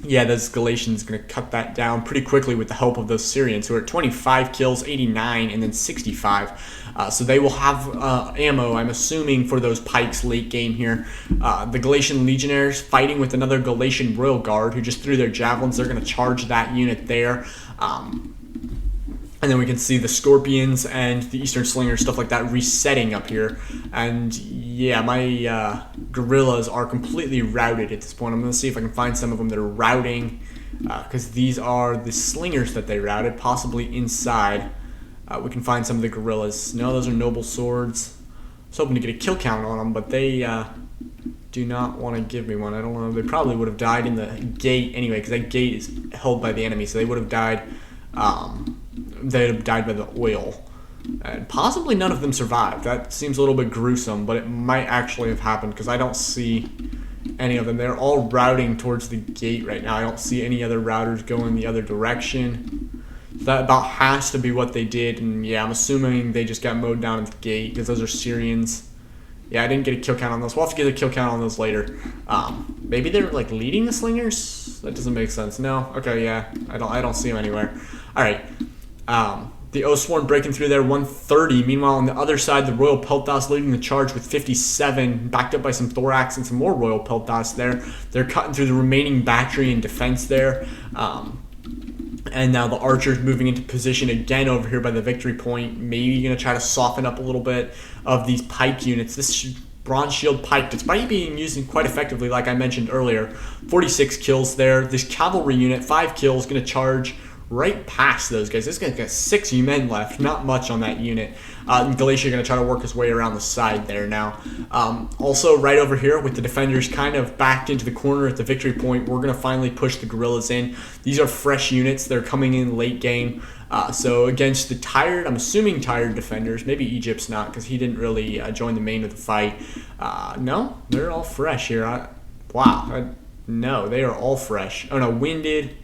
Yeah, those Galatians going to cut that down pretty quickly with the help of those Syrians, who are at 25 kills, 89, and then 65. So they will have ammo, I'm assuming, for those pikes late game here. The Galatian Legionnaires fighting with another Galatian Royal Guard who just threw their javelins. They're going to charge that unit there. And then we can see the Scorpions and the Eastern Slingers, stuff like that, resetting up here. And yeah, my guerrillas are completely routed at this point. I'm going to see if I can find some of them that are routing, because these are the Slingers that they routed, possibly inside. We can find some of the guerrillas. No, those are noble swords. I was hoping to get a kill count on them, but they do not want to give me one. I don't know. They probably would have died in the gate anyway, because that gate is held by the enemy, so they would have died. They'd have died by the oil. And possibly none of them survived. That seems a little bit gruesome, but it might actually have happened, because I don't see any of them. They're all routing towards the gate right now. I don't see any other routers going the other direction. So that about has to be what they did. And yeah, I'm assuming they just got mowed down at the gate, because those are Syrians. Yeah, I didn't get a kill count on those. We'll have to get a kill count on those later. Maybe they're like leading the Slingers? That doesn't make sense. No? Okay, yeah. I don't see them anywhere. Alright. The Oathsworn breaking through there, 130. Meanwhile, on the other side, the Royal Peltas leading the charge with 57, backed up by some Thorax and some more Royal Peltas there. They're cutting through the remaining battery and defense there. And now the Archers moving into position again over here by the victory point. Maybe going to try to soften up a little bit of these pike units. This Bronze Shield Pike, despite being used quite effectively, like I mentioned earlier, 46 kills there. This Cavalry unit, 5 kills, going to charge right past those guys. This guy's got 6 men left, not much on that unit. Galatia going to try to work his way around the side there now. Also, right over here with the defenders kind of backed into the corner at the victory point, we're going to finally push the guerrillas in. These are fresh units. They're coming in late game. So against the tired, I'm assuming tired defenders, maybe Egypt's not, because he didn't really join the main of the fight. No, they're all fresh here. No, they are all fresh. Oh no, winded.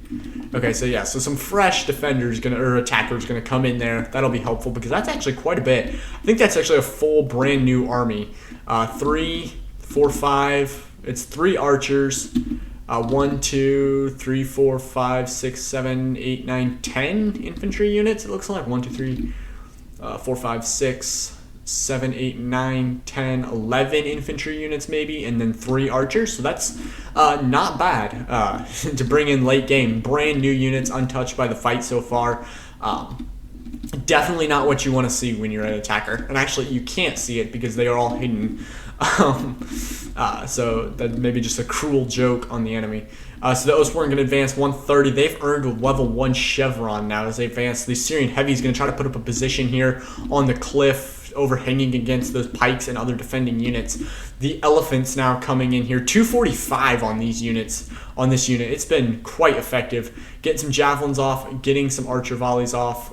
Okay, so yeah, so some fresh defenders or attackers gonna come in there. That'll be helpful, because that's actually quite a bit. I think that's actually a full brand new army. 3, 4, 5. It's 3 archers. 1, 2, 3, 4, 5, 6, 7, 8, 9, 10 infantry units. It looks like 1, 2, 3, 4, 5, 6. 7, 8, 9, 10, 11 infantry units maybe, and then 3 archers. So that's not bad to bring in late game. Brand new units, untouched by the fight so far. Definitely not what you want to see when you're an attacker. And actually, you can't see it because they are all hidden. So that may be just a cruel joke on the enemy. So the Oathsworn going to advance 130. They've earned a level 1 chevron now as they advance. The Syrian Heavy is going to try to put up a position here on the cliff, overhanging against those pikes and other defending units. The Elephants now coming in here, 245 on these units, on this unit. It's been quite effective. Getting some javelins off, getting some archer volleys off.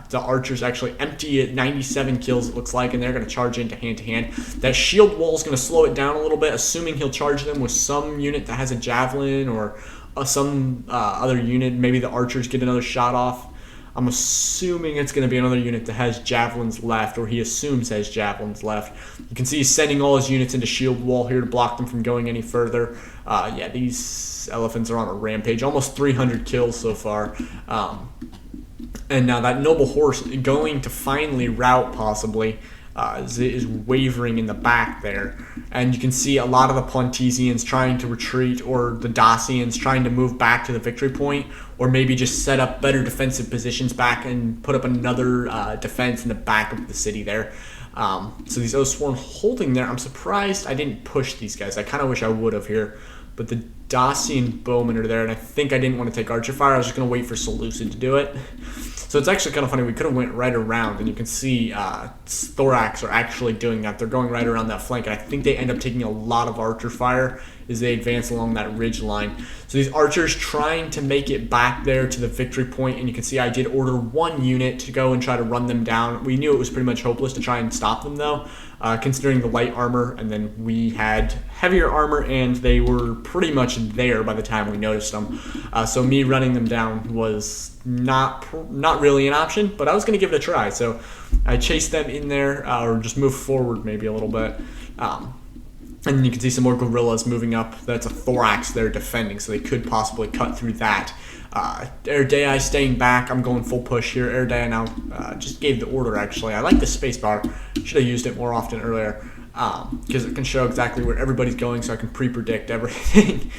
The archers actually empty at 97 kills, it looks like, and they're going to charge into hand-to-hand. That shield wall is going to slow it down a little bit, assuming he'll charge them with some unit that has a javelin or some other unit. Maybe the archers get another shot off. I'm assuming it's going to be another unit that has javelins left, or he assumes has javelins left. You can see he's sending all his units into shield wall here to block them from going any further. Yeah, these elephants are on a rampage. Almost 300 kills so far. And now that noble horse going to finally rout possibly is wavering in the back there. And you can see a lot of the Pontesians trying to retreat, or the Dacians trying to move back to the victory point, or maybe just set up better defensive positions back and put up another defense in the back of the city there. So these Oathsworn holding there. I'm surprised I didn't push these guys. I kind of wish I would have here. But the Dacian bowmen are there, and I think I didn't want to take archer fire. I was just going to wait for Seleucid to do it. So it's actually kind of funny. We could have went right around, and you can see Thorax are actually doing that. They're going right around that flank, and I think they end up taking a lot of archer fire as they advance along that ridge line. So these archers trying to make it back there to the victory point, and you can see I did order one unit to go and try to run them down. We knew it was pretty much hopeless to try and stop them, though, considering the light armor, and then we had heavier armor, and they were pretty much there by the time we noticed them. So me running them down was not really an option, but I was going to give it a try. So I chased them in there, or just moved forward maybe a little bit. And you can see some more guerrillas moving up. That's a Thorax they're defending, so they could possibly cut through that. Erdei staying back. I'm going full push here. Erdei now just gave the order, actually. I like the spacebar. Should have used it more often earlier because it can show exactly where everybody's going, so I can pre-predict everything.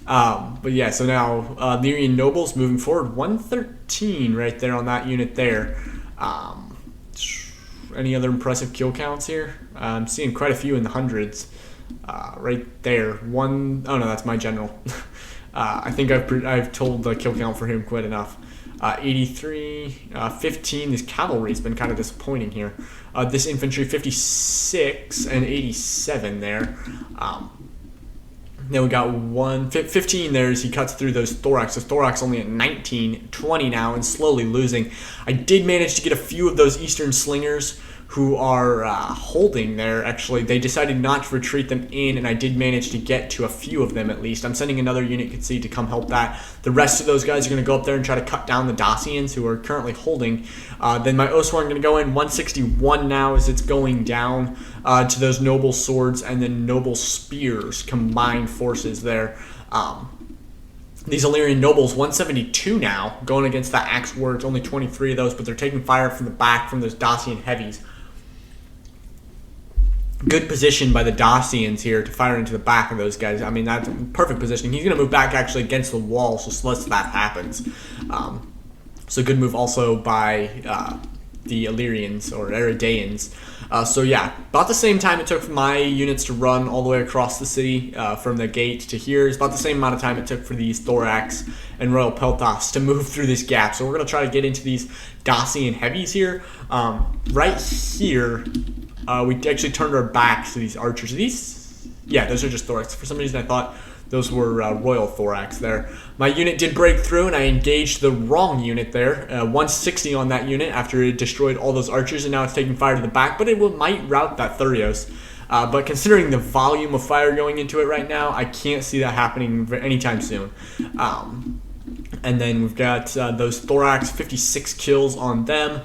But yeah, so now Illyrian nobles moving forward. 113 right there on that unit there. Any other impressive kill counts here? I'm seeing quite a few in the hundreds. Right there. Oh no, that's my general. I think I've told the kill count for him quite enough. 83, 15. This cavalry's been kind of disappointing here. This infantry 56 and 87 there. Then we got 15 there as he cuts through those Thorax. So Thorax only at 19, 20 now, and slowly losing. I did manage to get a few of those Eastern Slingers who are holding there. Actually, they decided not to retreat them in, and I did manage to get to a few of them at least. I'm sending another unit, you can see, to come help that. The rest of those guys are going to go up there and try to cut down the Dacians who are currently holding. Then my Oathsworn are going to go in 161 now as it's going down to those noble swords and then noble spears, combined forces there. These Illyrian nobles, 172 now, going against that axe warrior. Only 23 of those, but they're taking fire from the back from those Dacian heavies. Good position by the Dacians here to fire into the back of those guys. I mean, that's perfect positioning. He's going to move back actually against the wall, so unless that happens. So good move also by the Illyrians or Eridaians. So yeah, about the same time it took for my units to run all the way across the city from the gate to here. It's about the same amount of time it took for these Thorax and Royal Peltas to move through this gap. So we're going to try to get into these Dacian heavies here. Right here, we actually turned our backs to these archers. Yeah, those are just Thorax. For some reason I thought those were Royal Thorax there. My unit did break through, and I engaged the wrong unit there. 160 on that unit after it destroyed all those archers, and now it's taking fire to the back, but it might rout that Thurios. But considering the volume of fire going into it right now, I can't see that happening anytime soon. And then we've got those Thorax, 56 kills on them,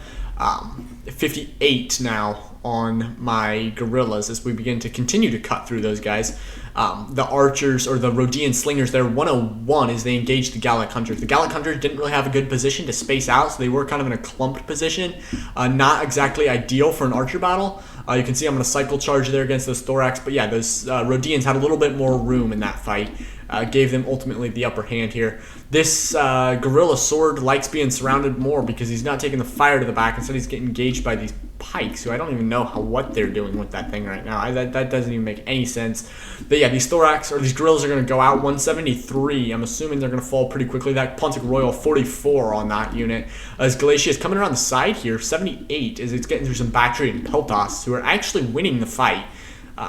58 now on my guerrillas as we begin to continue to cut through those guys. The archers, or the Rhodian slingers there, 101 as they engaged the Gallic hunters. The Gallic hunters didn't really have a good position to space out, so they were kind of in a clumped position. Not exactly ideal for an archer battle. You can see I'm going to cycle charge there against those Thorax, but yeah, those Rhodians had a little bit more room in that fight. Gave them ultimately the upper hand here. This gorilla sword likes being surrounded more because he's not taking the fire to the back. Instead, he's getting engaged by these pikes, who I don't even know what they're doing with that thing right now. That doesn't even make any sense. But yeah, these Thorax, or these gorillas, are going to go out 173. I'm assuming they're going to fall pretty quickly. That Pontic Royal, 44 on that unit. As Galatia is coming around the side here, 78, as it's getting through some Bactrian Peltas, who are actually winning the fight,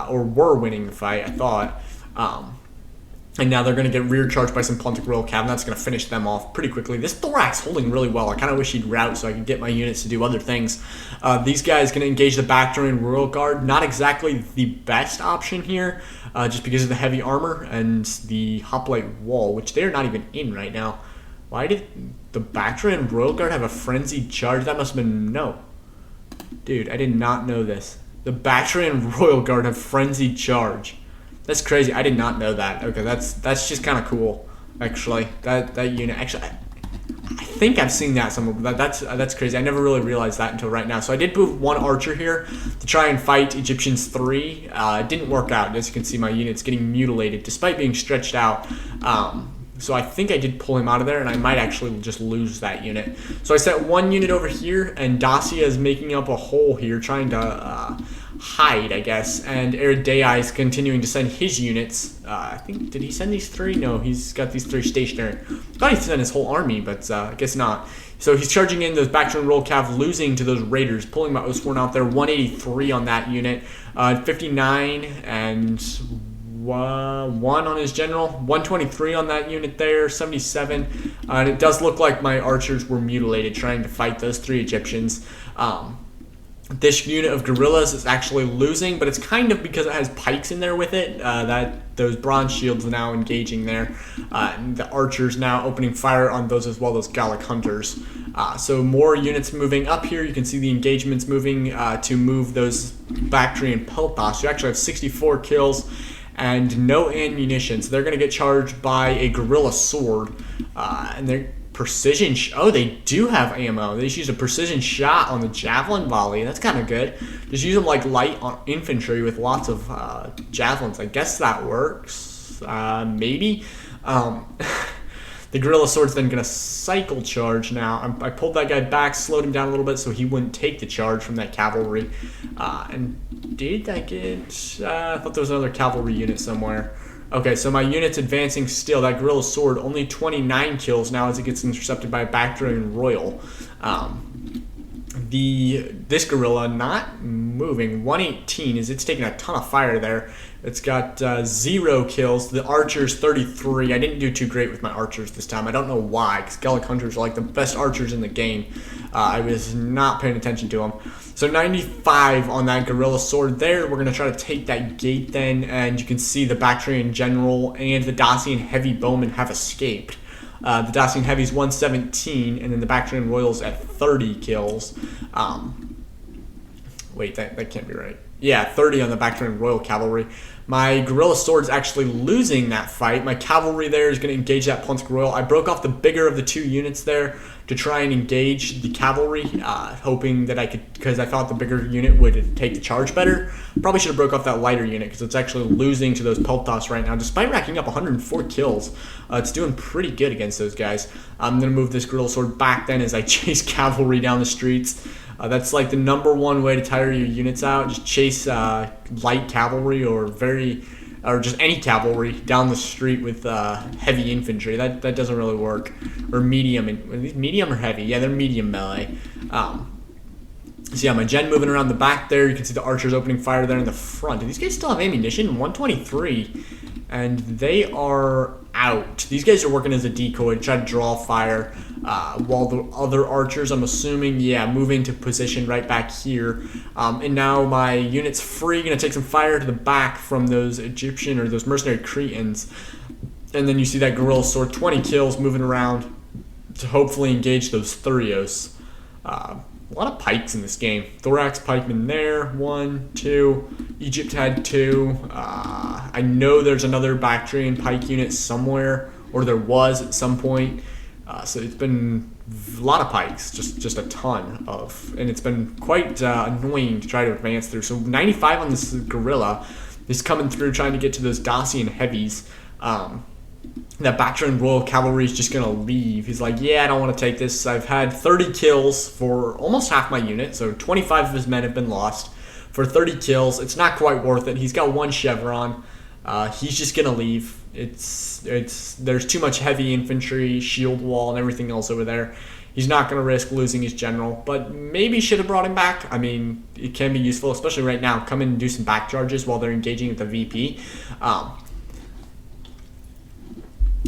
or were winning the fight, I thought. And now they're going to get rear charged by some Pontic Royal Cav, and that's going to finish them off pretty quickly. This Thorax holding really well. I kind of wish he'd rout so I could get my units to do other things. These guys going to engage the Bactrian Royal Guard. Not exactly the best option here, just because of the heavy armor and the hoplite wall, which they're not even in right now. Why did the Bactrian Royal Guard have a frenzied charge? That must have been... No. Dude, I did not know this. The Bactrian Royal Guard have frenzied charge. That's crazy. I did not know that. Okay, that's just kind of cool, actually. That unit. Actually, I think I've seen that somewhere, but that's crazy. I never really realized that until right now. So I did move one archer here to try and fight Egyptians 3. It didn't work out. As you can see, my unit's getting mutilated despite being stretched out. So I think I did pull him out of there, and I might actually just lose that unit. So I set one unit over here, and Dacia is making up a hole here, trying to hide, I guess. And Eridei is continuing to send his units. I think, did he send these 3? No, he's got these 3 stationary. I thought he sent his whole army, but I guess not. So he's charging in those back turn roll cav, losing to those raiders, pulling my Oathsworn out there. 183 on that unit, 59 and 1 on his general, 123 on that unit there, 77. And it does look like my archers were mutilated trying to fight those 3 Egyptians. This unit of guerrillas is actually losing, but it's kind of because it has pikes in there with it, that those bronze shields are now engaging there. And the archers now opening fire on those as well as Gallic hunters. So more units moving up here. You can see the engagements moving to move those Bactrian Pelthas. You actually have 64 kills and no ammunition. So they're going to get charged by a guerrilla sword. And they're precision. Oh, they do have ammo. They just used a precision shot on the javelin volley. That's kind of good. Just use them like light infantry with lots of javelins. I guess that works. Maybe. The guerrilla sword's then going to cycle charge now. I pulled that guy back, slowed him down a little bit so he wouldn't take the charge from that cavalry. And did I get... I thought there was another cavalry unit somewhere. Okay, so my unit's advancing still. That guerrilla sword, only 29 kills now as it gets intercepted by a Bactrian Royal. This guerrilla not moving. 118 as it's taking a ton of fire there. It's got 0 kills. The archers 33. I didn't do too great with my archers this time. I don't know why, because Gallic hunters are like the best archers in the game. I was not paying attention to them. So 95 on that guerrilla sword there. We're going to try to take that gate then, and you can see the Bactrian general and the Dacian heavy bowmen have escaped. The Dacian heavy's 117, and then the Bactrian royals at 30 kills. Wait, that can't be right. Yeah, 30 on the Bactrian royal cavalry. My guerrilla sword's actually losing that fight. My cavalry there is going to engage that Pontic royal. I broke off the bigger of the 2 units there to try and engage the cavalry, hoping that I could, because I thought the bigger unit would take the charge better. Probably should have broke off that lighter unit because it's actually losing to those Pelthas right now, despite racking up 104 kills. It's doing pretty good against those guys. I'm going to move this guerrilla sword back then as I chase cavalry down the streets. That's like the #1 way to tire your units out. Just chase light cavalry or just any cavalry down the street with heavy infantry. That doesn't really work. Or medium. Medium or heavy? Yeah, they're medium melee. So yeah, my gen moving around the back there. You can see the archers opening fire there in the front. Do these guys still have ammunition? 123. And they are out. These guys are working as a decoy to try to draw fire, while the other archers, I'm assuming, yeah, move into position right back here. And now my unit's free, gonna take some fire to the back from those Egyptian or those mercenary Cretans. And then you see that guerrilla sword, 20 kills, moving around to hopefully engage those Thurios. A lot of pikes in this game. Thorax pikeman there, 1, 2. Egypt had 2. I know there's another Bactrian pike unit somewhere, or there was at some point. So it's been a lot of pikes, just a ton of, and it's been quite annoying to try to advance through. So 95 on this guerrilla is coming through, trying to get to those Dacian heavies. That Bactrian Royal Cavalry is just going to leave. He's like, yeah, I don't want to take this. I've had 30 kills for almost half my unit, so 25 of his men have been lost. For 30 kills, it's not quite worth it. He's got 1 chevron. He's just going to leave. There's too much heavy infantry, shield wall, and everything else over there. He's not going to risk losing his general, but maybe should have brought him back. I mean, it can be useful, especially right now. Come in and do some back charges while they're engaging with the VP.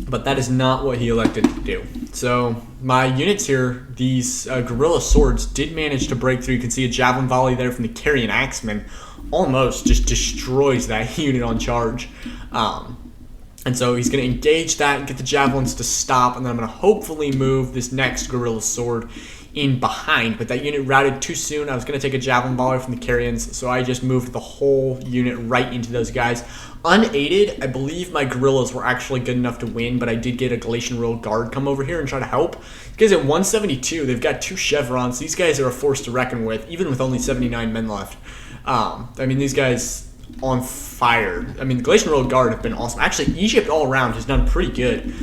But that is not what he elected to do. So my units here, these guerrilla swords, did manage to break through. You can see a javelin volley there from the Carian Axeman. Almost just destroys that unit on charge. And so he's going to engage that and get the javelins to stop. And then I'm going to hopefully move this next guerrilla sword in behind. But that unit routed too soon. I was going to take a javelin volley from the Carians. So I just moved the whole unit right into those guys. Unaided, I believe my guerrillas were actually good enough to win, but I did get a Galatian Royal Guard come over here and try to help. These guys at 172, they've got 2 chevrons. These guys are a force to reckon with, even with only 79 men left. I mean, these guys on fire. I mean, the Galatian Royal Guard have been awesome. Actually, Egypt all around has done pretty good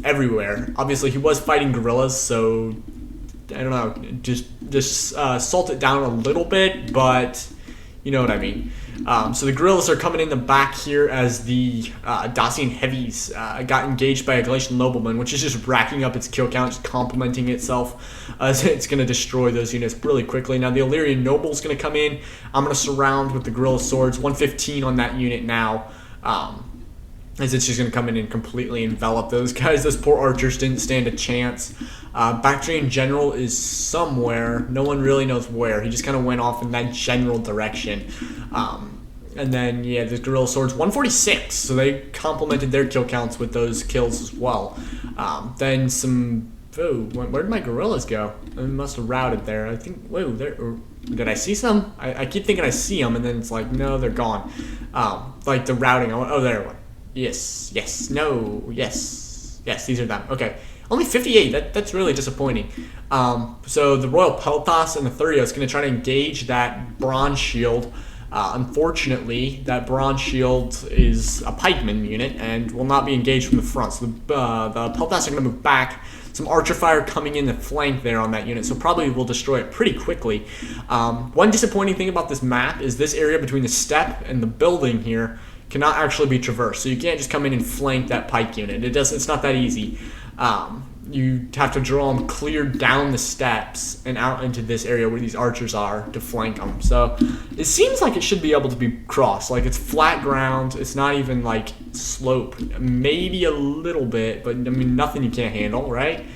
everywhere. Obviously, he was fighting guerrillas, so I don't know, just salt it down a little bit, but you know what I mean. So the guerrillas are coming in the back here as the Dacian heavies got engaged by a Galatian nobleman, which is just racking up its kill count, just complementing itself. So it's going to destroy those units really quickly. Now the Illyrian noble is going to come in. I'm going to surround with the guerrilla swords. 115 on that unit now. As it's just going to come in and completely envelop those guys. Those poor archers didn't stand a chance. Bactrian general is somewhere. No one really knows where. He just kind of went off in that general direction. And then, yeah, the guerrilla swords, 146. So they complemented their kill counts with those kills as well. Then some... Oh, where did my guerrillas go? They must have routed there. I think... Whoa, did I see some? I keep thinking I see them, and then it's like, no, they're gone. Like the routing. Oh, there one. Yes, no, yes, these are them. Okay, only 58, that's really disappointing. So the Royal Peltas and the Thurio is going to try to engage that bronze shield. Unfortunately, that bronze shield is a pikeman unit and will not be engaged from the front. So the Peltas are going to move back. Some archer fire coming in the flank there on that unit, so probably will destroy it pretty quickly. One disappointing thing about this map is this area between the steppe and the building here cannot actually be traversed. So you can't just come in and flank that pike unit. It's not that easy. You have to draw them clear down the steps and out into this area where these archers are to flank them. So it seems like it should be able to be crossed. Like it's flat ground. It's not even like slope. Maybe a little bit, but I mean nothing you can't handle, right?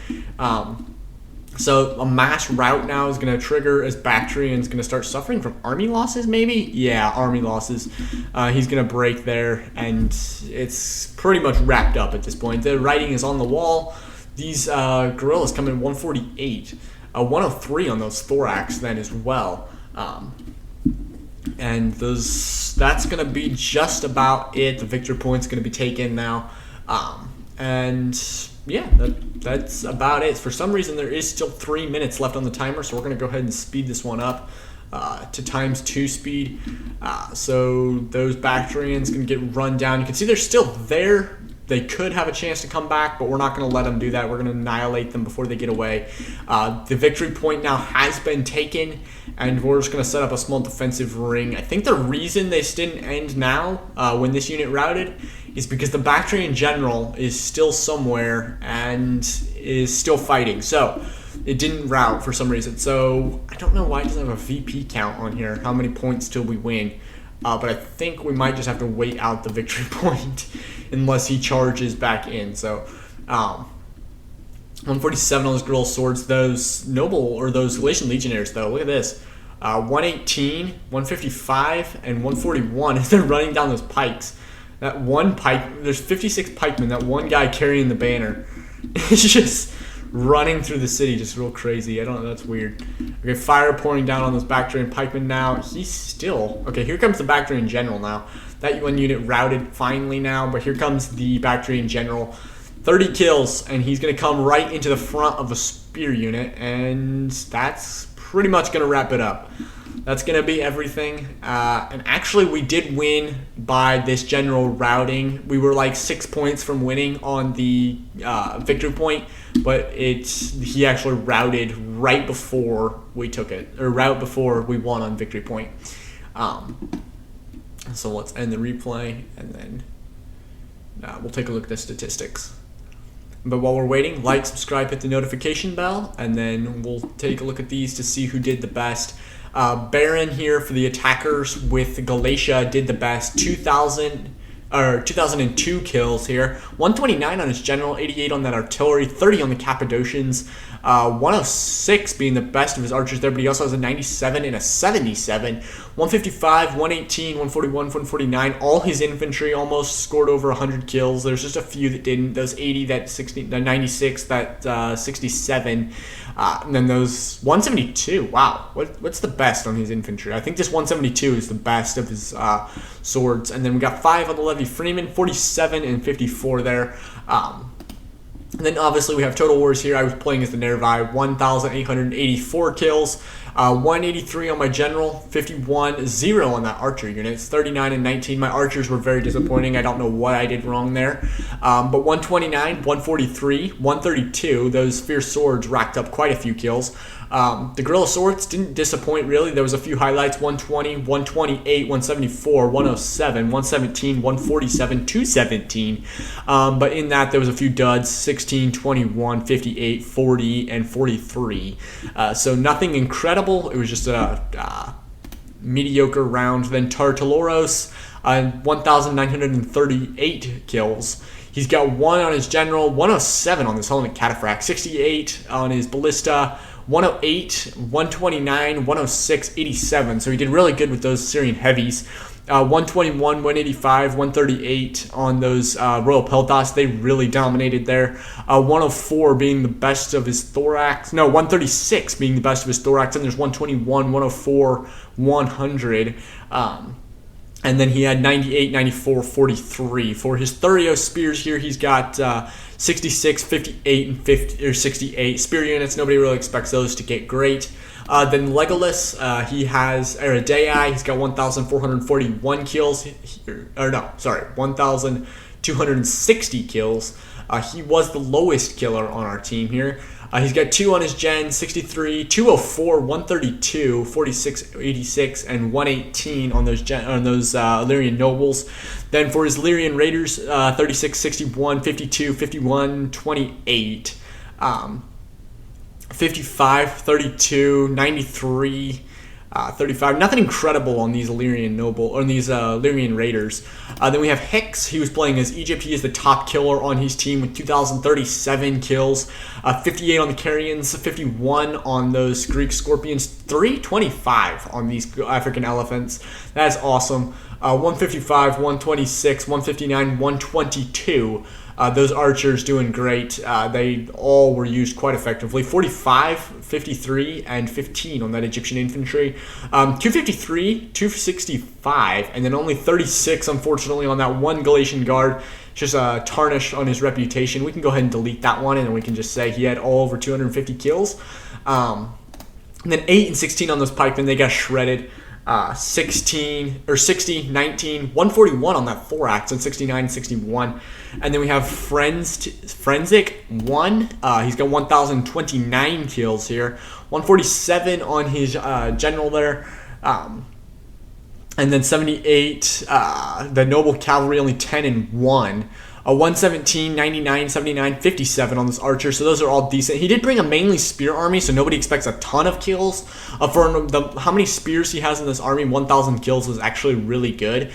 So a mass rout now is going to trigger as Bactrian's going to start suffering from army losses, maybe? Yeah, army losses. He's going to break there, and it's pretty much wrapped up at this point. The writing is on the wall. These guerrillas come in 148. 103 on those thorax then as well. And that's going to be just about it. The victory point's going to be taken now. And yeah, that's about it. For some reason, there is still 3 minutes left on the timer, so we're going to go ahead and speed this one up to ×2 speed. So those Bactrians going to get run down. You can see they're still there. They could have a chance to come back, but we're not going to let them do that. We're going to annihilate them before they get away. The victory point now has been taken, and we're just going to set up a small defensive ring. I think the reason this didn't end now, when this unit routed, is because the Bactrian general is still somewhere and is still fighting. So it didn't rout for some reason. So I don't know why it doesn't have a VP count on here, how many points till we win. But I think we might just have to wait out the victory point unless he charges back in. So 147 on those guerrilla swords. Those noble or those Galatian legionnaires, though, look at this. 118, 155, and 141 as they're running down those pikes. That one pike, there's 56 pikemen. That one guy carrying the banner is just running through the city, just real crazy. I don't know, that's weird. Okay, fire pouring down on those Bactrian pikemen now. He's still... Okay, here comes the Bactrian general now. That one unit routed finally now, but here comes the Bactrian general. 30 kills, and he's going to come right into the front of the spear unit, and that's pretty much going to wrap it up. That's going to be everything. And actually, we did win by this general routing. We were like 6 points from winning on the victory point, but he actually routed right before we took it, or right before we won on victory point. So let's end the replay, and then we'll take a look at the statistics. But while we're waiting, like, subscribe, hit the notification bell, and then we'll take a look at these to see who did the best. Baron here for the attackers with Galatia did the best, 2002 kills here, 129 on his general, 88 on that artillery, 30 on the Cappadocians, 106 being the best of his archers there, but he also has a 97 and a 77, 155, 118, 141, 149, all his infantry almost scored over 100 kills. There's just a few that didn't, those 80, that 60, the 96, that 67, and then those 172, wow, what's the best on his infantry? I think this 172 is the best of his swords, and then we got 5 on the Levy Freeman, 47 and 54 there. And then obviously we have Total Wars here. I was playing as the Nervi, 1,884 kills. 183 on my general, 51-0 on that archer unit. It's 39 and 19. My archers were very disappointing. I don't know what I did wrong there. But 129, 143, 132. Those fierce swords racked up quite a few kills. The guerrilla swords didn't disappoint really. There was a few highlights: 120, 128, 174, 107, 117, 147, 217. But in that there was a few duds: 16, 21, 58, 40, and 43. So nothing incredible. It was just a mediocre round. Then Tartaloros, 1,938 kills. He's got 1 on his general, 107 on this helmet cataphract, 68 on his ballista, 108, 129, 106, 87. So he did really good with those Syrian heavies. 121, 185, 138 on those Royal Peltas. They really dominated there. 104 being the best of his thorax. No, 136 being the best of his thorax. And there's 121, 104, 100. And then he had 98, 94, 43. For his Thurios spears here, he's got 66, 58, and 50, or 68 spear units. Nobody really expects those to get great. Then Legolas, he has Eridei. He's got 1,441 kills. 1,260 kills. He was the lowest killer on our team here. He's got 2 on his gen, 63, 204, 132, 46, 86, and 118 on those Illyrian nobles. Then for his Illyrian raiders, 36, 61, 52, 51, 28, 55, 32, 93, 35. Nothing incredible on these Illyrian Illyrian raiders. Then we have Hicks. He was playing as Egypt. He is the top killer on his team with 2,037 kills. 58 on the Carians, 51 on those Greek Scorpions, 325 on these African elephants. That's awesome. 155, 126, 159, 122. Those archers doing great. They all were used quite effectively. 45, 53, and 15 on that Egyptian infantry. 253, 265, and then only 36, unfortunately, on that one Galatian guard. Just a tarnish on his reputation. We can go ahead and delete that one, and then we can just say he had all over 250 kills. And then 8 and 16 on those pikemen. They got shredded. 60, 19, 141 on that thorax, and 69, 61. And then we have Forensic 1. He's got 1,029 kills here. 147 on his general there. And then 78, the Noble Cavalry, only 10 and 1. 117, 99, 79, 57 on this archer. So those are all decent. He did bring a mainly spear army, so nobody expects a ton of kills. For how many spears he has in this army, 1,000 kills is actually really good.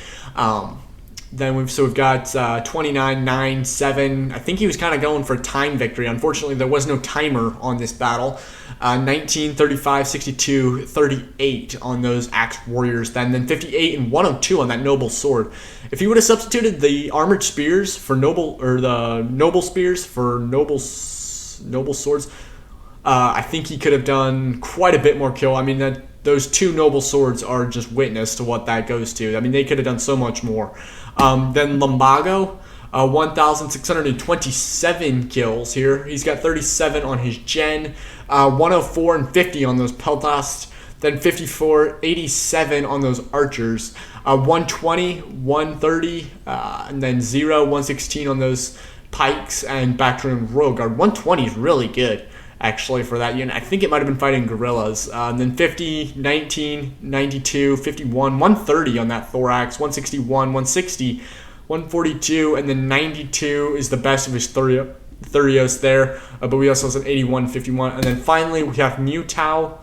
Then we've got 29, 9, 7. I think he was kind of going for a time victory. Unfortunately, there was no timer on this battle. 19, 35, 62, 38 on those axe warriors. Then 58 and 102 on that noble sword. If he would have substituted the armored spears for the noble spears for noble swords, I think he could have done quite a bit more kill. I mean, those 2 noble swords are just witness to what that goes to. I mean, they could have done so much more. Then Lumbago, 1,627 kills here. He's got 37 on his gen, 104 and 50 on those Peltas, then 54, 87 on those archers, 120, 130, and then 0, 116 on those pikes, and back to Royal Guard. 120 is really good, actually, for that unit. I think it might have been fighting guerrillas. And then 50, 19, 92, 51, 130 on that thorax, 161, 160, 142, and then 92 is the best of his Thurios there. But we also have an 81, 51. And then finally, we have Mewtwo,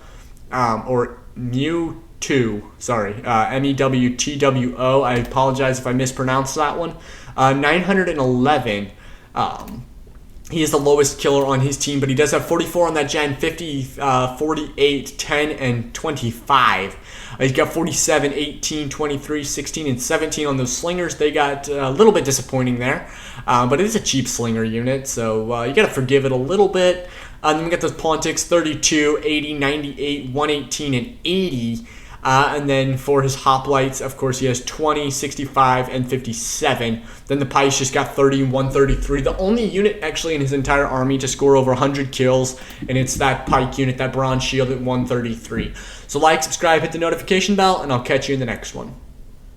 or Mewtwo, sorry, Mewtwo. I apologize if I mispronounced that one. 911. He is the lowest killer on his team, but he does have 44 on that gen, 50, 48, 10, and 25. He's got 47, 18, 23, 16, and 17 on those slingers. They got a little bit disappointing there, but it is a cheap slinger unit, so you got to forgive it a little bit. Then we got those Pontics, 32, 80, 98, 118, and 80. And then for his hoplites, of course, he has 20, 65, and 57. Then the Pike's just got 30 and 133. The only unit actually in his entire army to score over 100 kills, and it's that Pike unit, that Bronze Shield at 133. So like, subscribe, hit the notification bell, and I'll catch you in the next one.